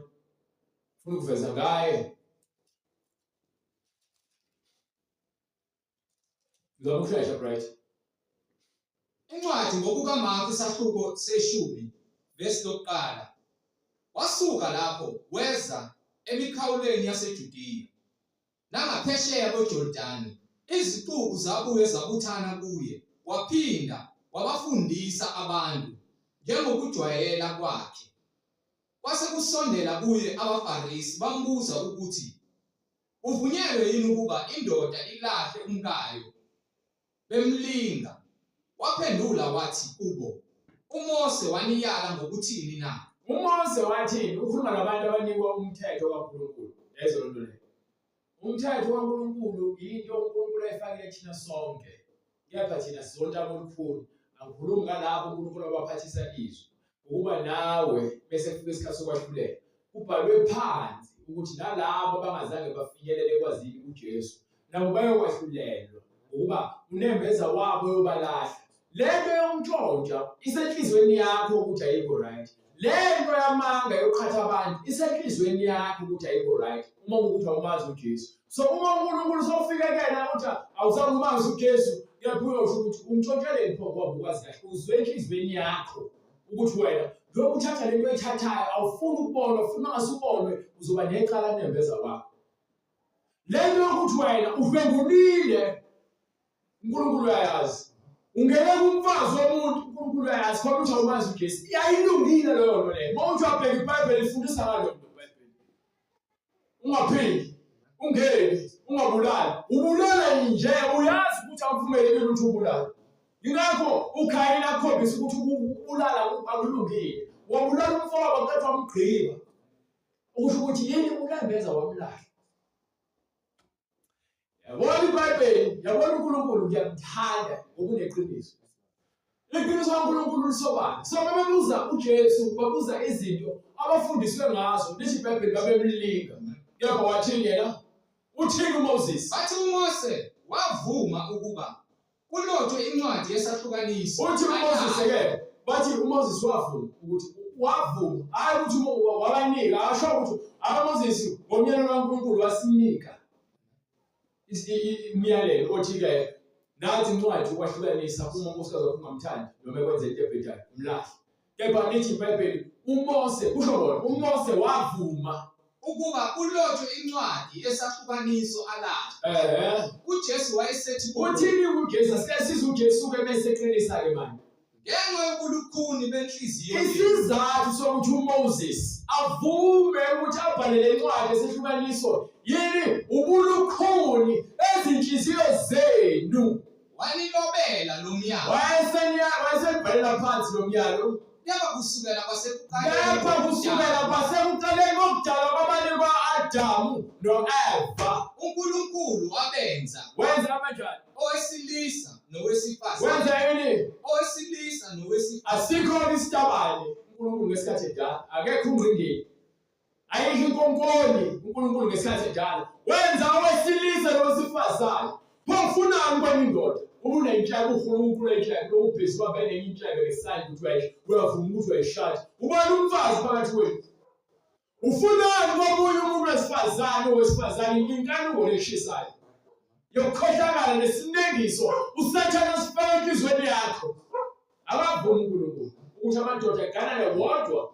[SPEAKER 2] ufuna ukuveza ngaye. Ngizama ukushesha right.
[SPEAKER 1] Incwadi ngokukaMarku isahluko se-10 verse 1. Wasuka lapho weza emikhawulweni yaseJudiya nangaphesheya kweJordani, iziqubu zabuye zabuthana kuye, waphinda wabafundisa abantu njengokujwayela kwakhe. Kwase kusondela kuye abaFarisi bambuza ukuthi uvunyelwe yini ukuba indoda ilahle umkayo bemlinga. Waphendula wathi kubo, uMose waniyala ngokuthini na?
[SPEAKER 2] uMose wathi ukhuluma nabantu abanikwa umthetho kaNkulunkulu. Lezo lonto le. Umthetho kaNkulunkulu into uNkulunkulu ayifakile thina sonke. Kepha thina sizonta olukhulu. Angikhulumi ngalabo uNkulunkulu abaphathisa izwi. Ukuba nawe bese kufika isikhathi sokwahluleka. Kubhalwe phansi ukuthi nalabo abangazange bafinyelele kwazini uJesu nabo bayokwahlulelwa ukuba unembeza wabo yobalahla. Lento yomntshontsha isenhlizweni yakho ukuthi ayikho right. Lento yamanga yoqhatha abantu isenhlizweni yakho ukuthi ayikho right uma ukuthi awumazi uJesu. So uma uNkulunkulu sofika kena ukuthi awuzazi umazi uJesu, kuyaphuza ukuthi umntshontsheleni pho ngoba ukwazi kahle uzwe enhlizweni yakho ukuthi wena lokhu uthatha lento oyithathayo awufuni ukubona, ufuna ungasubonwe, uzoba necala nembeza wakho. Lento yokuthi wena uvengulile uNkulunkulu uyayazi. Ungene kumfazi womuntu uNkulunkulu uyayazi kodwa uthi awumazi uJesu. Iyayilungile leyo nto leyo. Uma uthi uyabheka iBhayibheli ifundisa ngalo iBhayibheli. Ungaphindi, ungeni, ungabulali. Ubulala nje uyazi ukuthi awuvumelekile ukuthi ubulale. Yingakho uKhayini akhombisa ukuthi ukubulala akulungile. Wabulala umfowabo kodwa wamgqiba. Ukusho ukuthi yini unembeza wamlahla. Yabona iBhayibheli, yabona uNkulunkulu ngiyamthanda ngokuneqiniso. Iqiniso kaNkulunkulu lisobala. So bebebuza uJesu, babuza izinto abafundiswe ngazo, lithi iBhayibheli babemlinga. Kepha wathini yena? Uthini uMoses?
[SPEAKER 1] Bathi uMose wavuma ukuba kulotshwe incwadi yesahlukaniso.
[SPEAKER 2] Uthi uMoses ke, bathi uMoses wavuma ukuthi wavuma hayi ukuthi wabanika asho ukuthi abaMoses ngomyalelo kaNkulunkulu wasinika imiyalelo othi-ke nathi incwadi ukwahlukanisa uma unkosikazi wakho ungamthandi noma ekwenze into ebhedayo umlahle. Kepha lithi iBhayibheli uMose kusho bona uMose wavuma
[SPEAKER 1] ukuba kulotshwe incwadi esahlukaniso alahle. uJesu wayesethi
[SPEAKER 2] uthini uJesu asesiza uJesu-ke bese eqinisa-ke manje
[SPEAKER 1] ngenxa yobulukhuni benhliziyo
[SPEAKER 2] isizathu sokuthi uMoses avume ukuthi abhalele incwadi esehlukaniso yini ubulukhuni ezinhliziyo zenu.
[SPEAKER 1] wanilobela lo myalo
[SPEAKER 2] wayeselibhalela phansi lo myalo
[SPEAKER 1] kepha kusukela
[SPEAKER 2] kwasekuqaleni kokudalwa kwabanye kwa-Adamu no-Eva
[SPEAKER 1] uNkulunkulu wabenza
[SPEAKER 2] wenza abanjani?
[SPEAKER 1] owesilisa nowesifazane.
[SPEAKER 2] Wenza yini?
[SPEAKER 1] owesilisa nowesifazane.
[SPEAKER 2] Asikho isitabane uNkulunkulu ngesikhathi edala, akekho ungqingili, ayikho inkonkoni uNkulunkulu ngesikhathi edala. Wenza owesilisa nowesifazane. Pho ufunani kwenye indoda? Unenhlaka uNkulunkulu enhlaka lokubhezi kwabe nenhlaka ngesandla ukuthi uyavuma ukuthi uyayishada. Ubani umfazi phakathi kwenu? Ufunani komunye umuntu wesifazane inkanuko leshisayo yokukhohlakala nesinengiso usathana sifaka enhlizweni yakho. Akavumi uNkulunkulu ukuthi amadoda aganane wodwa.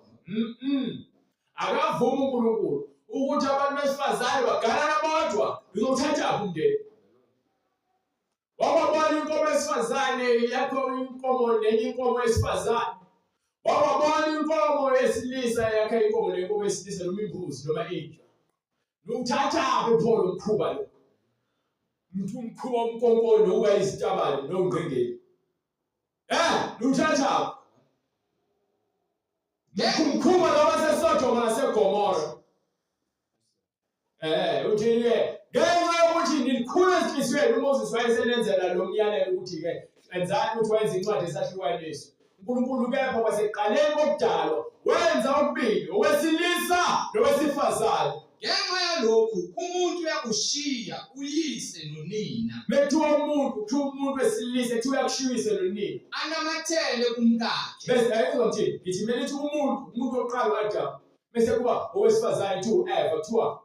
[SPEAKER 2] Akavumi uNkulunkulu ukuthi abantu besifazane baganane bodwa. Uzothatha umndeni. Wababona inkomo yesifazane yakho inkomo nenye inkomo yesifazane. Wababona inkomo yesilisa yakho inkomo nenkomo yesilisa noma imbuzi noma inja. Uthatha bepholo umkhuba lo. Umkhuba umkonkolo nokuba izitabane nongqingeli. Uthatha. Umkhuba lo waseSodoma naseGomora. Uthi-ke ngenxa yokuthi nilikhulu ezinhliziyweni uMoses wayeselenzela lo myalelo ukuthi-ke enzani ukuthi wenze incwadi esahlukaniso. uNkulunkulu kepha kwasekuqaleni kokudalwa wenza okubili owesilisa nowesifazane.
[SPEAKER 1] ngenxa yalokhu umuntu uyakushiya uyise nonina.
[SPEAKER 2] Methiwa umuntu wesilisa ethi uyakushiya uyise nonina
[SPEAKER 1] anamathele kumkakhe.
[SPEAKER 2] bese ayizonthini ngithi mina ithi umuntu wokuqala uAdamu bese kuba owesifazane ethi u-Eva kuthiwa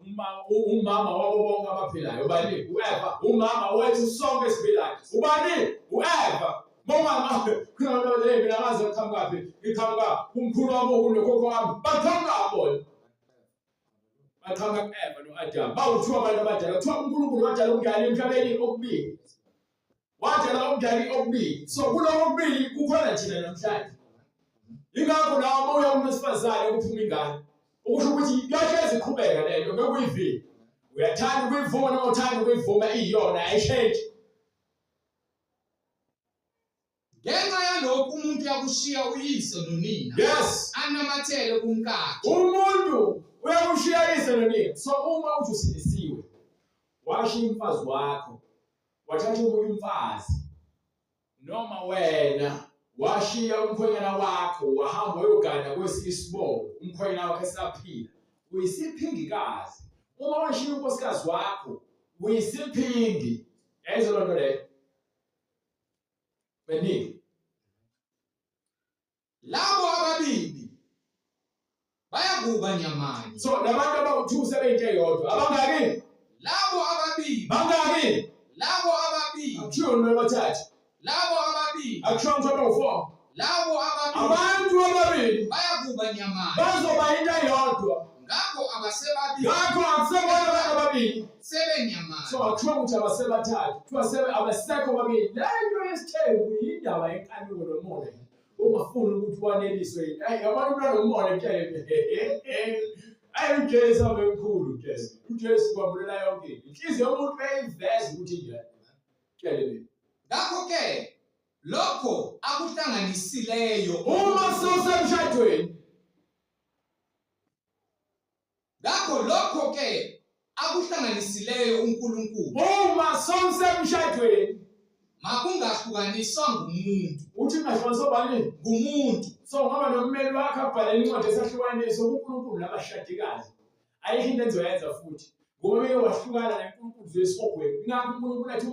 [SPEAKER 2] umama wabo bonke abaphilayo. Ubani? u-Eva. Umama wethu sonke esiphilayo. Ubani? u-Eva. Bomama khona le mina ngazi ngiqhamuka phi? Ngiqhamuka kumkhulu wami kunokhokho wami. Baqhamuka bona. Baqhamuka ku-Eva no-Adamu. Bawuthiwa abantu abadala. Kuthiwa uNkulunkulu wadala umdali emhlabeni okubili. Wadala umdali okubili. So kuloko okubili kukhona thina namhlanje. Ingakho nawo uma uya umuntu wesifazane kuphuma ingane. Ukusho ukuthi yahlezi iqhubeka lento ngeke uyivile. Uyathanda ukuyivuma noma uthanda ukuyivuma iyona ayishentshi.
[SPEAKER 1] ngenxa yalokhu umuntu uyakushiya uyise nonina.
[SPEAKER 2] Yes.
[SPEAKER 1] anamathele kumkakhe.
[SPEAKER 2] Umuntu uyakushiya uyise nonina. So uma uthi usilisiwe washiya umfazi wakho wathatha omunye umfazi noma wena washiya umkhwenyana wakho wahamba uyogana kwesinye isibongo umkhwenyana wakho esaphila uyisiphingikazi. Uma washiya unkosikazi wakho uyisiphingi. Yayizwa loo nto leyo? Beningi
[SPEAKER 1] labo ababili bayakuba nyamanye.
[SPEAKER 2] so labantu abawu-2 sebeyinto eyodwa abangaki?
[SPEAKER 1] labo ababili.
[SPEAKER 2] Bangaki?
[SPEAKER 1] labo ababili.
[SPEAKER 2] Akushiwo noma bathathu.
[SPEAKER 1] labo ababili.
[SPEAKER 2] Akushiwo mthombo ngo-4.
[SPEAKER 1] labo ababili
[SPEAKER 2] Abantu ababili
[SPEAKER 1] bayakuba nyamanye.
[SPEAKER 2] bazoba into eyodwa.
[SPEAKER 1] ngakho abasebabili
[SPEAKER 2] Ngakho akusebona abantu ababili.
[SPEAKER 1] sebenyamanye.
[SPEAKER 2] So akushiwo ukuthi abasebathathu. Kuthiwa abasekho babili. Le nto yesithembu yindaba yenkanuko nomoya. Ungafuni ukuthi waneliswe. Abantu banomona ekutshele. uJesu abemkhulu uJesu. uJesu kwambulela yonke. Inhliziyo yomuntu beyiveza ukuthi njani. Tshele mina.
[SPEAKER 1] ngakho-ke lokho akuhlanganisileyo
[SPEAKER 2] Uma sewusemshadweni.
[SPEAKER 1] lokho-ke akuhlanganisileyo uNkulunkulu
[SPEAKER 2] Uma sewusemshadweni.
[SPEAKER 1] makungahlukaniswa ngumuntu.
[SPEAKER 2] Uthi ngahlukaniswa bani?
[SPEAKER 1] ngumuntu.
[SPEAKER 2] So ngaba nommeli wakho abhalele incwadi esahlukaniso kuNkulunkulu nabashadikazi. Ayikho into enzoyenza futhi. Ngoba beke wahlukana neNkulunkulu zesihogweni. Ingakho uNkulunkulu athi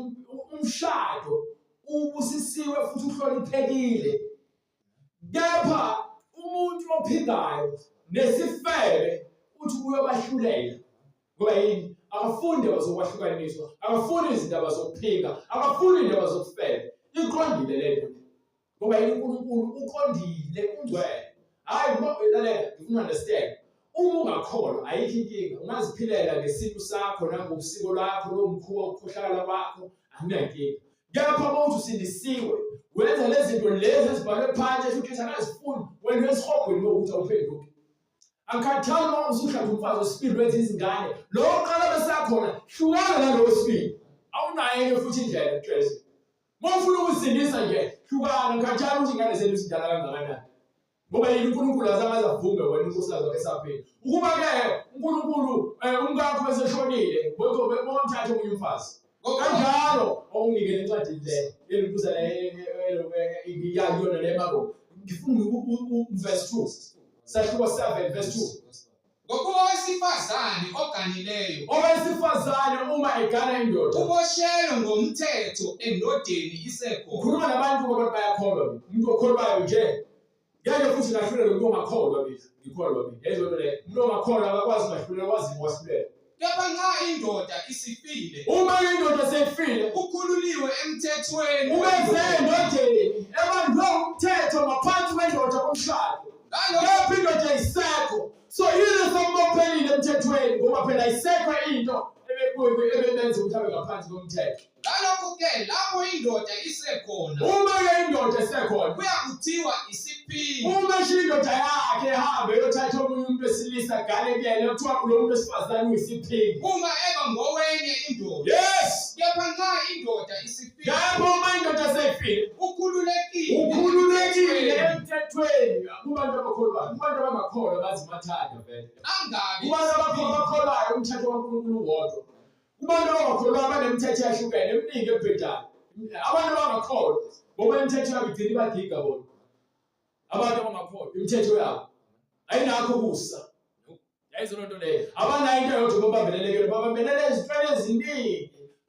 [SPEAKER 2] umshado ubusisiwe futhi uhloniphekile. Kepha umuntu ophingayo nesifebe uthi uyobahlulela ngoba yini akafundi abazokwahlukaniswa akafundi izindaba zokuphinga akafundi indaba zokufebe iqondile lento ngoba yini uNkulunkulu uqondile ungcwele hayi lalela ngifuna understand uma ungakholwa ayikho inkinga ungaziphilela ngesintu sakho nangobusiko lwakho lomkhuba ukukhohlakala kwakho akunankinga kepha mawuthi usindisiwe wenza lezi zinto lezi ezibhalwe phansi ukuthi akazifuni wena esihogweni lokuthi awuphenduke akhathali uma usuhlala umfazi wesibili wenza izingane lo oqala besakhona hlukana nalo wesibili awunayo futhi indlela yokuxesa mawufuna ukuzindisa nje hlukana akhathali ukuthi ingane zenu zidala kangakanani ngoba yini uNkulunkulu azangaze avume wena unkosikazi wakhe esaphila ukuba ke uNkulunkulu umkakho beseshonile bomthatha omunye umfazi kanjalo awunike lencwadi le yelikuza ngiyayona le mako ngifuna verse 2 sahluko 7 verse 2
[SPEAKER 1] ngokuba owesifazane oganileyo
[SPEAKER 2] owesifazane uma egana indoda
[SPEAKER 1] uboshelwe ngomthetho endodeni isekhona
[SPEAKER 2] ukhuluma nabantu ngoba bayakholwa umuntu okholwayo nje ngeke futhi ngahlulele umuntu ongakholwa mina ngikholwa mina yezwa nto le umuntu ongakholwa akakwazi ngahlulela kwazi wasilela
[SPEAKER 1] kepha nxa indoda isifile
[SPEAKER 2] uma indoda seyifile
[SPEAKER 1] ukhululiwe emthethweni
[SPEAKER 2] ubeze endodeni ebandwe umthetho ngaphansi kwendoda komshado kepha indoda isekho so yini sombophelile emthethweni ngoba phela isekho into ebebenza ukuthi abe ngaphansi komthetho
[SPEAKER 1] ngalokho-ke lapho indoda isekhona
[SPEAKER 2] uma-ke indoda esekhona
[SPEAKER 1] kuyakuthiwa isiphile
[SPEAKER 2] uma esho indoda yakhe ehambe eyothatha omunye umuntu wesilisa gale kuyena kuthiwa lo muntu wesifazane uyisiphingi
[SPEAKER 1] uma eba ngowenye indoda
[SPEAKER 2] yes
[SPEAKER 1] kepha nxa indoda isifile
[SPEAKER 2] lapho uma indoda seyifile
[SPEAKER 1] ukhululekile
[SPEAKER 2] emthethweni kubantu abakholwayo kubantu abangakholwa bazimathanda vele
[SPEAKER 1] angabi
[SPEAKER 2] kubantu abakholwayo umthetho kaNkulunkulu uwodwa kubantu abangakholwa abanemithetho eyahlukene eminingi ebhedayo abantu abangakholwa ngoba imithetho yabo igcina ibagiga bona abantu abangakholwa imithetho yabo ayinakho kusa yayizona nto leyo abanayo into yodwa babambelelekele babambelele ezintweni eziningi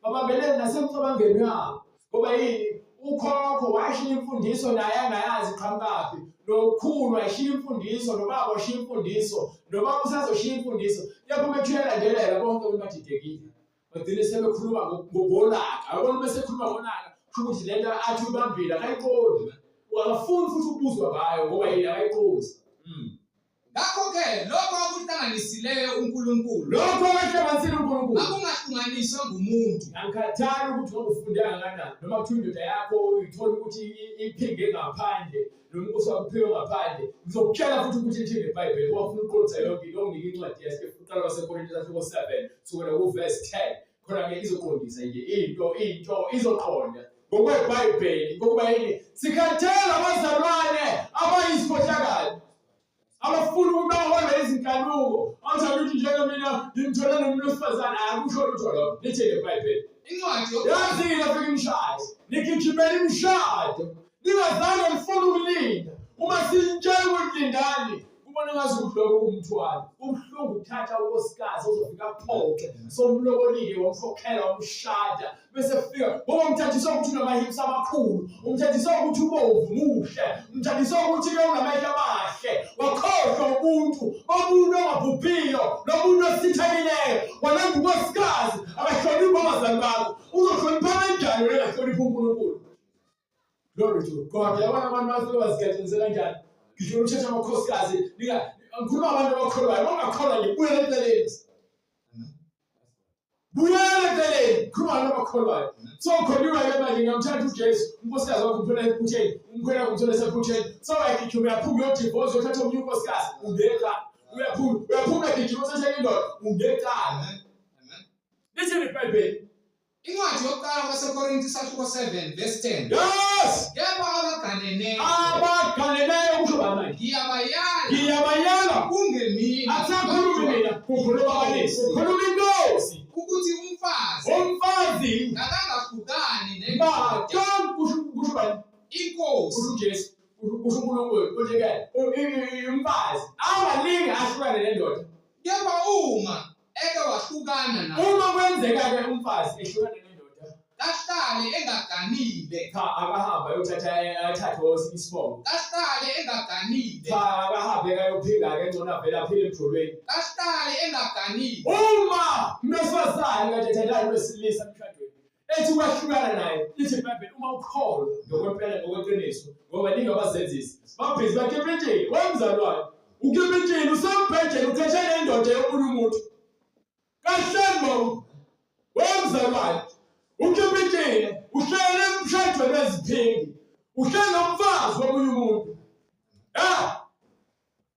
[SPEAKER 2] babambelele nasemcabangweni yabo ngoba yini ukhokho washiya imfundiso naye angayazi iqhamukaphi nokhulu washiya imfundiso nobaba washiya imfundiso nobaba usazoshiya imfundiso yapho bethuyelandelela bonke badidekile bagcine sebekhuluma ngolaka abona besekhuluma ngolaka kusho ukuthi lento athi ubambile akayiqondi akafuni futhi ukubuzwa ngayo ngoba yini akayiqondi
[SPEAKER 1] ngakho-ke lokho akuhlanganisileyo uNkulunkulu
[SPEAKER 2] lokho kwehlanganisile uNkulunkulu
[SPEAKER 1] akungahlukaniswa ngumuntu
[SPEAKER 2] angikhathali ukuthi wakufunde kangakanani noma kuthiwa indoda yakho uyithola ukuthi iphinge ngaphandle noma inkosi wakho uphiwe ngaphandle ngizokutshela futhi ukuthi ithini eBhayibheli ngoba ufuna uqondisa yonke into onginike incwadi yasekuqala kwaseKorinte sahluko 7 kusukela kuverse 10 khona-ke izoqondisa nje into izoqonda ngokweBhayibheli ngokuba yini sikhathele abazalwane abayizikhohlakali abafuna ukuthi baholwe izinkanuko angizathi ukuthi njenge mina ngimthole nomuntu wesifazane akusho lutho lokho lithi ngeBhayibheli
[SPEAKER 1] incwadi
[SPEAKER 2] yazile fika imishado nikhikhibela imishado ningazange mfuna ukulinda uma sinitshela ukuthi lindani kubona ngazi ukuthi lokho kumthwalo ubuhlungu ukuthatha unkosikazi ozofika kuphoke somlobolile wamkhokhela wamshada bese fika ngoba umthathiswa ukuthi unamahips amakhulu umthathiswa ukuthi ubovu muhle umthathiswa ukuthi ke unamehlo amahle wakhohlwa ubuntu ongabhubhiyo nomuntu osithamileyo wena ngunkosikazi akahloniphi abazali bakho uzohlonipha kanjani wena ngahlonipha uNkulunkulu glory to God yabona abantu basuke bazigetshenise kanjani ngisho uthetha amakhosikazi ngikhuluma abantu abakholwayo bangakholwa nje buyele eceleni khuluma abantu abakholwayo so kholiwe-ke manje ngamthatha uJesu unkosikazi wakho umthola ephutheni umkhwela wakho umthola esephutheni so uyagijima uyaphuma uyodivosa uyothatha omunye unkosikazi ungekani uyaphuma ugijima usethela indoda ungekani lithini iBhayibheli
[SPEAKER 1] incwadi yokuqala kwaseKorinte sahluko 7 verse 10
[SPEAKER 2] yes
[SPEAKER 1] kepha abaganene
[SPEAKER 2] kusho bani
[SPEAKER 1] ngiyabayala kungemina
[SPEAKER 2] akusakhulumi mina kukhuluma abaningi kukhuluma inkosi
[SPEAKER 1] ukuthi umfazi akangahlukani nendoda
[SPEAKER 2] kusho bani
[SPEAKER 1] inkosi
[SPEAKER 2] kusho uJesu kusho uNkulunkulu konke umfazi angalingi ahlukane nendoda
[SPEAKER 1] kepha uma eke wahlukana naye
[SPEAKER 2] uma kwenzeka-ke umfazi ehlukane nendoda
[SPEAKER 1] kahlale engaganile
[SPEAKER 2] akahamba ayothatha isibongo
[SPEAKER 1] kahlale engaganile
[SPEAKER 2] sona vela phela emjolweni.
[SPEAKER 1] Kasihlale engaganile.
[SPEAKER 2] Uma umesifazane kade ethandana wesilisa emshadweni ethi kwahlukana naye lithi iBhayibheli uma ukholwa ngokwempela ngokweqiniso ngoba ningabazenzisi babhizi bakepentsheni wemzalwane ukepentsheni usemphetsheni uthethele indoda yomunye umuntu kahlembo wemzalwane ukepentsheni uhlele emshadweni weziphingi uhlele nomfazi womunye umuntu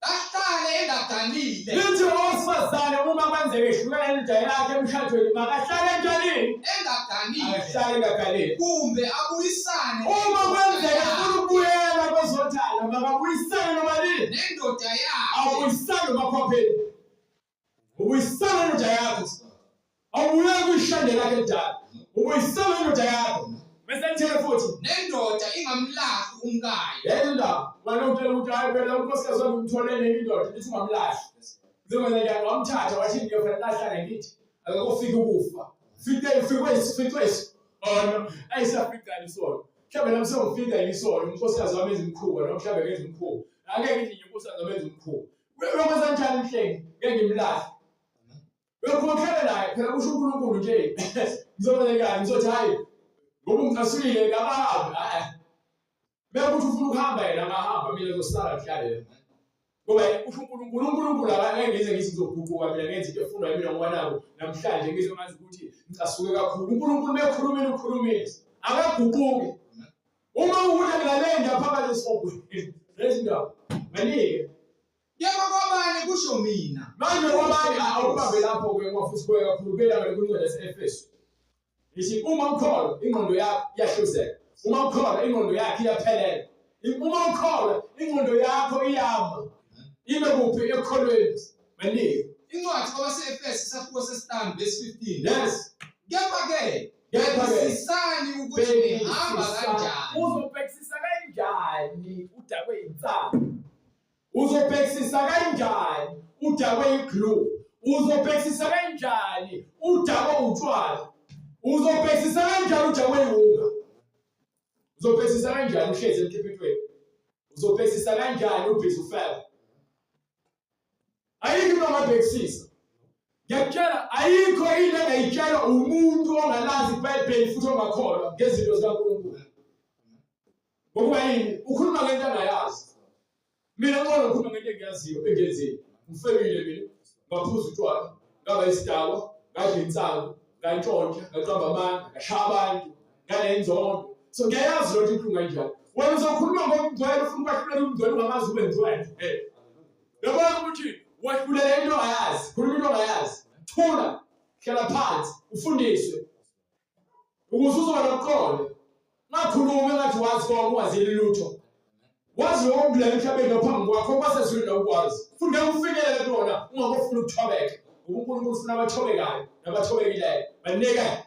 [SPEAKER 1] Kasihlale engaganile.
[SPEAKER 2] lithi owesifazane uma kwenzeka ehlukana nendoda yakhe emshadweni makahlale enjalini
[SPEAKER 1] Engaganile.
[SPEAKER 2] ahlale engaganile.
[SPEAKER 1] Kumbe abuyisane.
[SPEAKER 2] Uma kwenzeka ufuna ukubuyela kwezothanda makabuyisane nomalini
[SPEAKER 1] Nendoda yakhe.
[SPEAKER 2] awubuyisane nomakhopheni ubuyisane nendoda yakho awubuyeli kuyishande lakhe edala ubuyisane nendoda yakho bese lithele futhi
[SPEAKER 1] Nendoda ingamlahli umkayo.
[SPEAKER 2] yenye indaba manokutshela ukuthi hayi phela unkosikazi wami umtholele indoda lithi ungamlahli njengoba njani wamthatha wathi ngiyofuna lahlane ngithi akakufika ukufa fikwesi ono ayisafikani isona mhlawumbe nami sengifika yisona unkosikazi wami enza umkhuba noma mhlawumbe ngenza umkhuba angeke ngithi unkosikazi wami enza umkhuba uyokwenza kanjani mhlengi ngeke ngimlahle uyokhokhela naye phela kusho uNkulunkulu nje ngizokwenza ngizothi hayi ngoba ungasulile ngamahambe bekuthi ufuna ukuhamba yena angahamba mina ngizosala mhlawumbe ngoba usho uNkulunkulu angeke ngize ngithi ngizoguquka mina ngenze into efunwa yimina ngoba nabo namhlanje ngizomazi ukuthi ngicasuke kakhulu uNkulunkulu mekhulumile ukhulumile akaguquki uma ukuthi ngilalele ngaphakathi esibhweni lezi ndaba manike
[SPEAKER 1] Yebo kwabani kusho mina.
[SPEAKER 2] manje kwabanye awubambe lapho ke ngofuthi kuye kakhulu bela ngikunceda eseFesu ithi uma ukholwa ingqondo yakho iyahluzeka uma ukholwa ingqondo yakho iyaphelela uma ukholwa ingqondo yakho iyama ibe kuphi ekholweni manike
[SPEAKER 1] Incwadi kwabaseFesu isahluko sesihlanu verse 15.
[SPEAKER 2] yes
[SPEAKER 1] Kepha-ke sisani ukuthi nihamba kanjani.
[SPEAKER 2] uzobhekisisa kanjani udakwe insana uzobhekisisa kanjani udakwe iglue uzobhekisisa kanjani udakwe utshwala uzobhekisisa kanjani udakwe ihunga uzobhekisisa kanjani uhlezi emkhiphetweni uzobhekisisa kanjani ubhizi ufela ayikho into ongabhekisisa ngiyakutshela ayikho into engayitshela umuntu ongalazi iBhayibheli futhi ongakholwa ngezinto zikaNkulunkulu ngokuba yini ukhuluma ngento angayazi mina ngibona ngikhuluma ngento engiyaziyo engenzeni ngifebile mina ngaphuza utshwala ngaba isidakwa ngadla insango ngantshontsha ngaqamba amanga ngashaya abantu nganenzondo so ngiyayazi lonto inkulu kanjani wena uzokhuluma ngomgcwele ufuna ukwahlulela umgcwele ungamazi ube ngcwele yabona ukuthi wahlulela into ongayazi khuluma into ongayazi thula hlala phansi ufundiswe ukuze uzoba nokuqonda ngakhuluma engathi wazi konke ungazeli lutho wazi ukubulala emhlabeni ngaphambi kwakho kwasezweni ukwazi funde ufikelele kulona ungakufuna ukuthobeka uNkulunkulu ufuna abathobekayo nabathobekileyo banika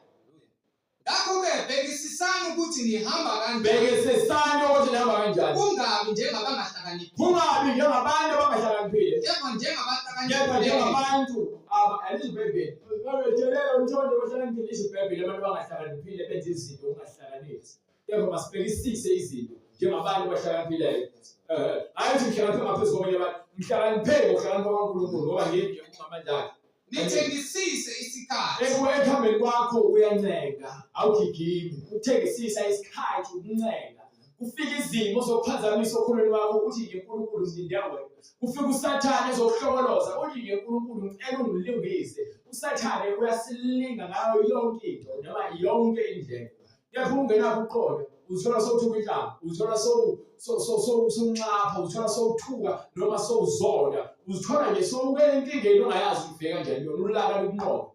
[SPEAKER 1] Ngakho-ke bhekisisani ukuthi nihamba kanjani.
[SPEAKER 2] bhekisisani ukuthi nihamba kanjani
[SPEAKER 1] Kungabi njengabangahlakaniphile.
[SPEAKER 2] kungabi njengabantu abangahlakaniphile
[SPEAKER 1] Kepha
[SPEAKER 2] kepha
[SPEAKER 1] njengabahlakaniphile.
[SPEAKER 2] njengabantu alizibhebheli babethelela umthondo bahlakaniphile izibhebheli abantu abangahlakaniphile benza izinto ungahlakanisi kepha masibhekisise izinto njengabantu abahlakaniphileyo ayithi mhlakaniphe ngaphezu kwabanye abantu mhlakaniphele ngokuhlakanipha kwaNkulunkulu ngoba ngeke ungamandla akhe
[SPEAKER 1] Nithengisise isikhathi.
[SPEAKER 2] ekuhambeni kwakho uyancenga awugigimi ukuthengisisa isikhathi ukuncenga kufika izimo zokuphazamisa okhulweni wakho uthi ngeNkulunkulu ngidindawe kufika uSathane ezokuhlokoloza uthi ngeNkulunkulu ngicela ungilungise uSathane uyasilinga ngayo yonke into noma yonke indlela kepha ungenakho uqonda uzithola sowuthuka inhlamba uzithola sowunxapha uzithola sowuthuka noma sowuzonda uzithola nje sowukenkingeni ongayazi ukuveka kanjani yona ulaka lokunqoba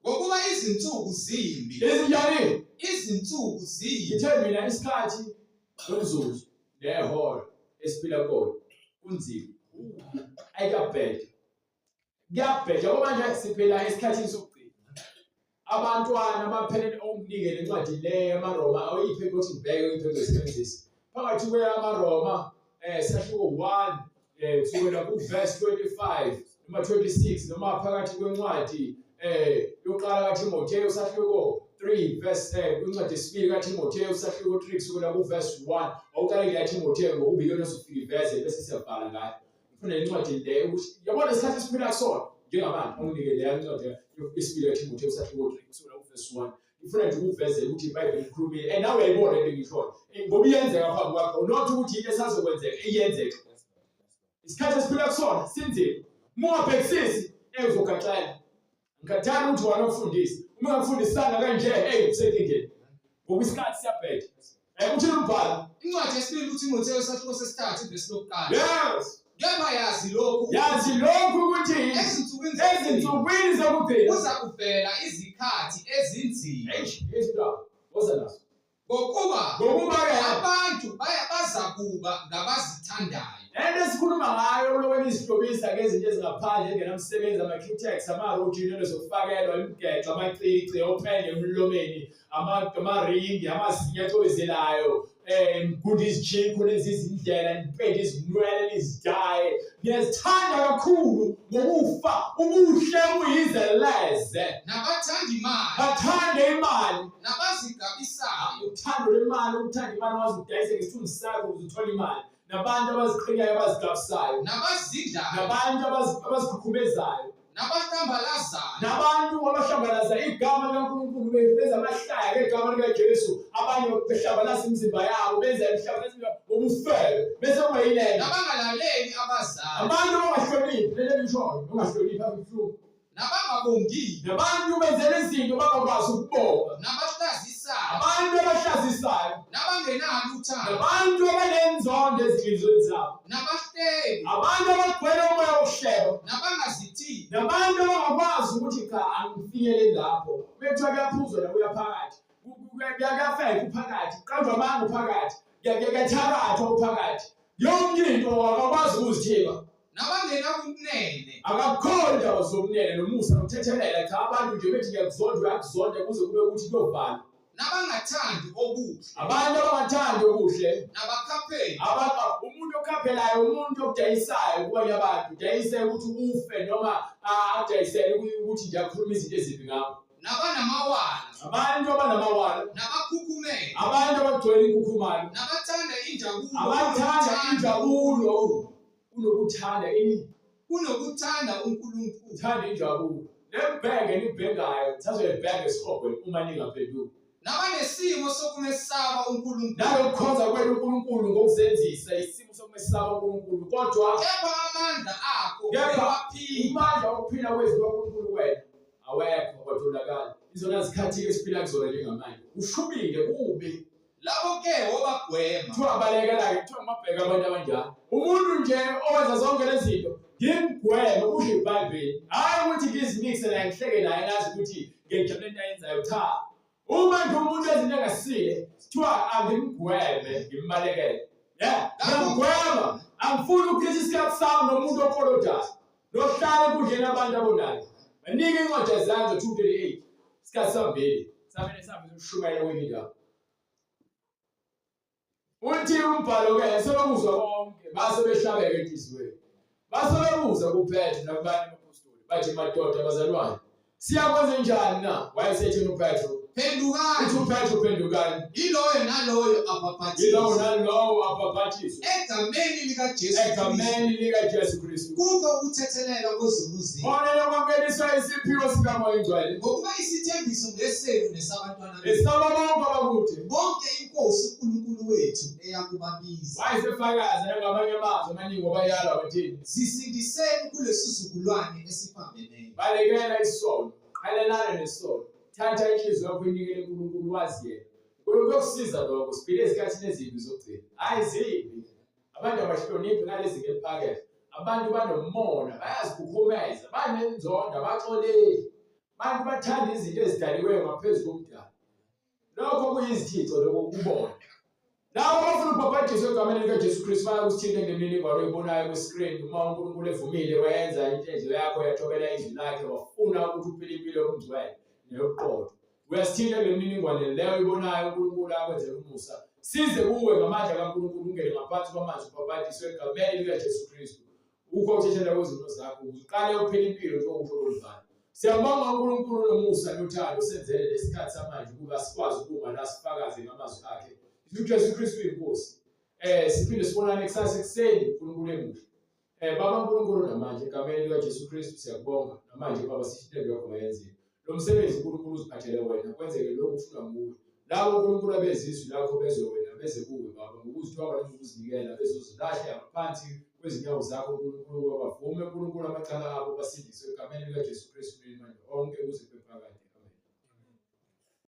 [SPEAKER 1] Ngokuba izinsuku zimbi.
[SPEAKER 2] ezinjani
[SPEAKER 1] Izinsuku zimbi.
[SPEAKER 2] ngithe mina isikhathi nomzuzu nehora esiphila kona kunzima ayikabheda kuyabheda ngoba manje siphila esikhathini sokugcina abantwana baphelele okunikele incwadi le yamaRoma awuyiphe ukuthi ngibheke uyiphe ngesebenzisi phakathi kweyamaRoma sahluko 1 kusukela kuverse 25 noma 26 noma phakathi kwencwadi yokuqala kaTimoteyu sahluko 3 verse kwincwadi yesibili kaTimoteyu sahluko 3 kusukela kuverse 1 awuqale ngeyaTimoteyu ngokubili yona sifika iveze bese siyavala ngayo ufuna incwadi le ukuthi yabona isikhathi esiphila kusona njengabantu onginike leya incwadi yesibili kaThimotheo chapter 3 kusukela verse 1 ngifuna nje ukuvezela ukuthi iBhayibheli ikhulumile nawe uyayibona into engiyishoyo ngoba iyenzeka phambi kwakho not ukuthi into esazokwenzeka iyenzeka isikhathi esiphila kusona sinzima mungabhekisisi uzogaxela ngikathanda ukuthi wena ufundise uma ungafundisana kanje usekingeni ngoba isikhathi siyabheda uthi umbhala
[SPEAKER 1] incwadi yesibili kuThimotheo isahluko sesithathu verse 1.
[SPEAKER 2] Yes.
[SPEAKER 1] Kepha yazi lokhu
[SPEAKER 2] ukuthi ezinsukwini zokugcina
[SPEAKER 1] kuza kuvela izikhathi ezinzima.
[SPEAKER 2] Ngokuba-ke
[SPEAKER 1] abantu baza kuba ngabazithandayo.
[SPEAKER 2] Esikhuluma ngayo lokweni isihlobisa ngezinto ezingaphandle engenamsebenzi ama-cutex, ama-rogin ezokufakelwa imigexo, amacici, ophenye emlomeni, amaringi, amazinyo acwezelayo, imigudu izijikho lezizindlela, impende izinwele nizidaye. Ngiyazithanda kakhulu ngokufa ubuhle buyizeleze.
[SPEAKER 1] Nabathanda imali.
[SPEAKER 2] Bathande imali.
[SPEAKER 1] Nabazigabisayo.
[SPEAKER 2] Uthando lwemali, ukuthanda imali wazi udayise ngesithunzi sakho ukuze uthole imali. Nabantu abaziqhinyayo abazigabisayo.
[SPEAKER 1] Nabazidlayo.
[SPEAKER 2] Nabantu abazikhukumezayo.
[SPEAKER 1] Nabahlambalazayo.
[SPEAKER 2] Nabantu abahlambalaza igama likaNkulunkulu benza amahlaya ngegama likaJesu. Abanye behlambalaza imizimba yabo benza imhlambalazo ngobufebe bese kungayilena.
[SPEAKER 1] Nabangalaleli abazali.
[SPEAKER 2] Abantu abangahloniphi lelo lishoyo ungahloniphi abakuhluphi.
[SPEAKER 1] Nabangabongile.
[SPEAKER 2] Nabantu benzela izinto bangakwazi ukubonga.
[SPEAKER 1] Nabahlazisayo.
[SPEAKER 2] Abantu abahlazisayo.
[SPEAKER 1] Nabangenalo uthando.
[SPEAKER 2] Nabantu abanenzondo ezinhliziyweni zabo.
[SPEAKER 1] Nabahleki.
[SPEAKER 2] Abantu abagcwele umoya wokuhleba.
[SPEAKER 1] Nabangazithili.
[SPEAKER 2] Nabantu abangakwazi ukuthi cha angifinyele lapho. Bethu kuyaphuzwa la uyaphakathi. Kuyafeka uphakathi. Qanjwa amanga uphakathi. Kuyathakathwa uphakathi. Yonke into akakwazi ukuzithiba.
[SPEAKER 1] Nabangenabunene.
[SPEAKER 2] Akakhona indawo zobunene nomusa nokuthethelela cha abantu nje bethi ngiyakuzonda uyakuzonda kuze kube ukuthi kuyovala.
[SPEAKER 1] Nabangathandi obuhle.
[SPEAKER 2] Abantu abangathandi okuhle.
[SPEAKER 1] Nabakhapheli.
[SPEAKER 2] Umuntu okhaphelayo umuntu okudayisayo kubanye abantu udayise ukuthi ufe noma adayisele ukuthi nje akhuluma izinto ezimbi ngawo.
[SPEAKER 1] Nabanamawala.
[SPEAKER 2] Abantu abanamawala.
[SPEAKER 1] Nabakhukhumele.
[SPEAKER 2] Abantu abagcwele inkukhumayo.
[SPEAKER 1] Nabathanda injabulo.
[SPEAKER 2] Abathanda injabulo kunokuthanda
[SPEAKER 1] kunokuthanda uNkulunkulu.
[SPEAKER 2] Uthanda injabulo. Lebheke nibhengayo thathwe lebheke esikhogweni uma ningaphenduki.
[SPEAKER 1] Nabanesimo sokumesaba uNkulunkulu.
[SPEAKER 2] Nalokukhonza kwenu uNkulunkulu ngokuzenzisa isimo sokumesaba uNkulunkulu kodwa
[SPEAKER 1] kepha amandla akho
[SPEAKER 2] amandla okuphila kwezwi kaNkulunkulu wena awekho kwatholakala. Izona zikhathi esiphila kuzona njengamanje ushubile kubi.
[SPEAKER 1] Labo-ke wobagwema.
[SPEAKER 2] Kuthiwa balekela-ke kuthiwa mabheka abantu abanjalo. Umuntu nje owenza zonke lezi zinto ngimgweme kusho iBhayibheli. Hayi ukuthi ngizimikise naye ngihleke naye ngazi ukuthi ngiyajabula into ayenzayo cha. Uma nje umuntu ezinto engasile kuthiwa angimgweme ngimbalekele. Ngiyamgwema. Angifuni ukuchitha isikhathi sami nomuntu okolodayo. Nohlala ekundleni abantu abonayo. Banike incwadi yezandla 2:38. Isikhathi sambili. Samele sambe ukushumayela kwemindaba. Uthi umbhalo-ke sebekuzwa konke base behlabeke enhliziyweni. Base bebuza kuPetro nakubanye abapostoli bathi madoda abazalwane siyakwenza njani na? Wayesethini uPetro?
[SPEAKER 1] Phendukani.
[SPEAKER 2] Uthi uPetro phendukani.
[SPEAKER 1] Yiloyo naloyo abhaphathizwe.
[SPEAKER 2] Yiloyo nalowo abhaphathizwe.
[SPEAKER 1] Egameni
[SPEAKER 2] likaJesu Kristu.
[SPEAKER 1] Kukho ukuthethelelwa kwezimuzini.
[SPEAKER 2] Khona lokwamukeliswa isiphiwo sikaMoya Oyingcwele.
[SPEAKER 1] Ngokuba isithembiso ngesenu nesabantwana bethu.
[SPEAKER 2] Esaba bonke abakude.
[SPEAKER 1] Bonke inkosi uNkulunkulu wethu eyakubabiza.
[SPEAKER 2] Wayesefakaza nangamanye amazwi amaningi obayala bathini.
[SPEAKER 1] Zisindiseni kulesizukulwane esiphambeneyo.
[SPEAKER 2] Balekela isono. Qalelana nesono. Thatha inhliziyo yakho inikele uNkulunkulu wazi yena. Kuyokusiza lokho siphile ezikhathini ezimbi zokugcina. Hayi zimbi. Abantu abahloniphi ngalezi ngeliphakethe. Abantu banomona, bayazikhukhumeza, banenzondo, abaxoleli. Abantu bathanda izinto ezidaliweyo ngaphezulu komdali. Lokho kuyizithixo lokho kubona. Lawo abafuna ukubhaphathizwa egameni likaJesu Kristu bayakusithinta ngemininingwane oyibonayo kwi-screen uma uNkulunkulu evumile wayenza inhliziyo yakho yathobela izwi lakhe wafuna ukuthi uphile impilo yobungcwele neyobuqotho. Uyasithinta ngemininingwane leyo oyibonayo uNkulunkulu akwenzela umusa. Size kuwe ngamandla kaNkulunkulu ungene ngaphansi kwamanzi ubhaphathiswe egameni likaJesu Kristu. Ukho ukuthethela kwezinto zakho uqale uphile impilo njengokusho koluvalo. Siyabonga uNkulunkulu nomusa nothando usenzele lesikhathi samanje ukuba sikwazi ukuma la sifakaze ngamazwi akhe. uJesu Kristu inkosi. Siphinde sibonane kusasa ekuseni uNkulunkulu emuhle. Baba uNkulunkulu namanje egameni likaJesu Kristu siyakubonga namanje Baba sithi into yakho mayenzeke. Lo msebenzi uNkulunkulu uziphathele wena kwenzeke lokhu ufuna nguwe. Labo uNkulunkulu abezizwi lakho bezwe wena beze kuwe Baba ngokuzithoba nokuzinikela bezozilahla ngaphansi kwezinyawo zakho uNkulunkulu bavume uNkulunkulu amacala abo basindiswe egameni likaJesu Kristu manje onke kuze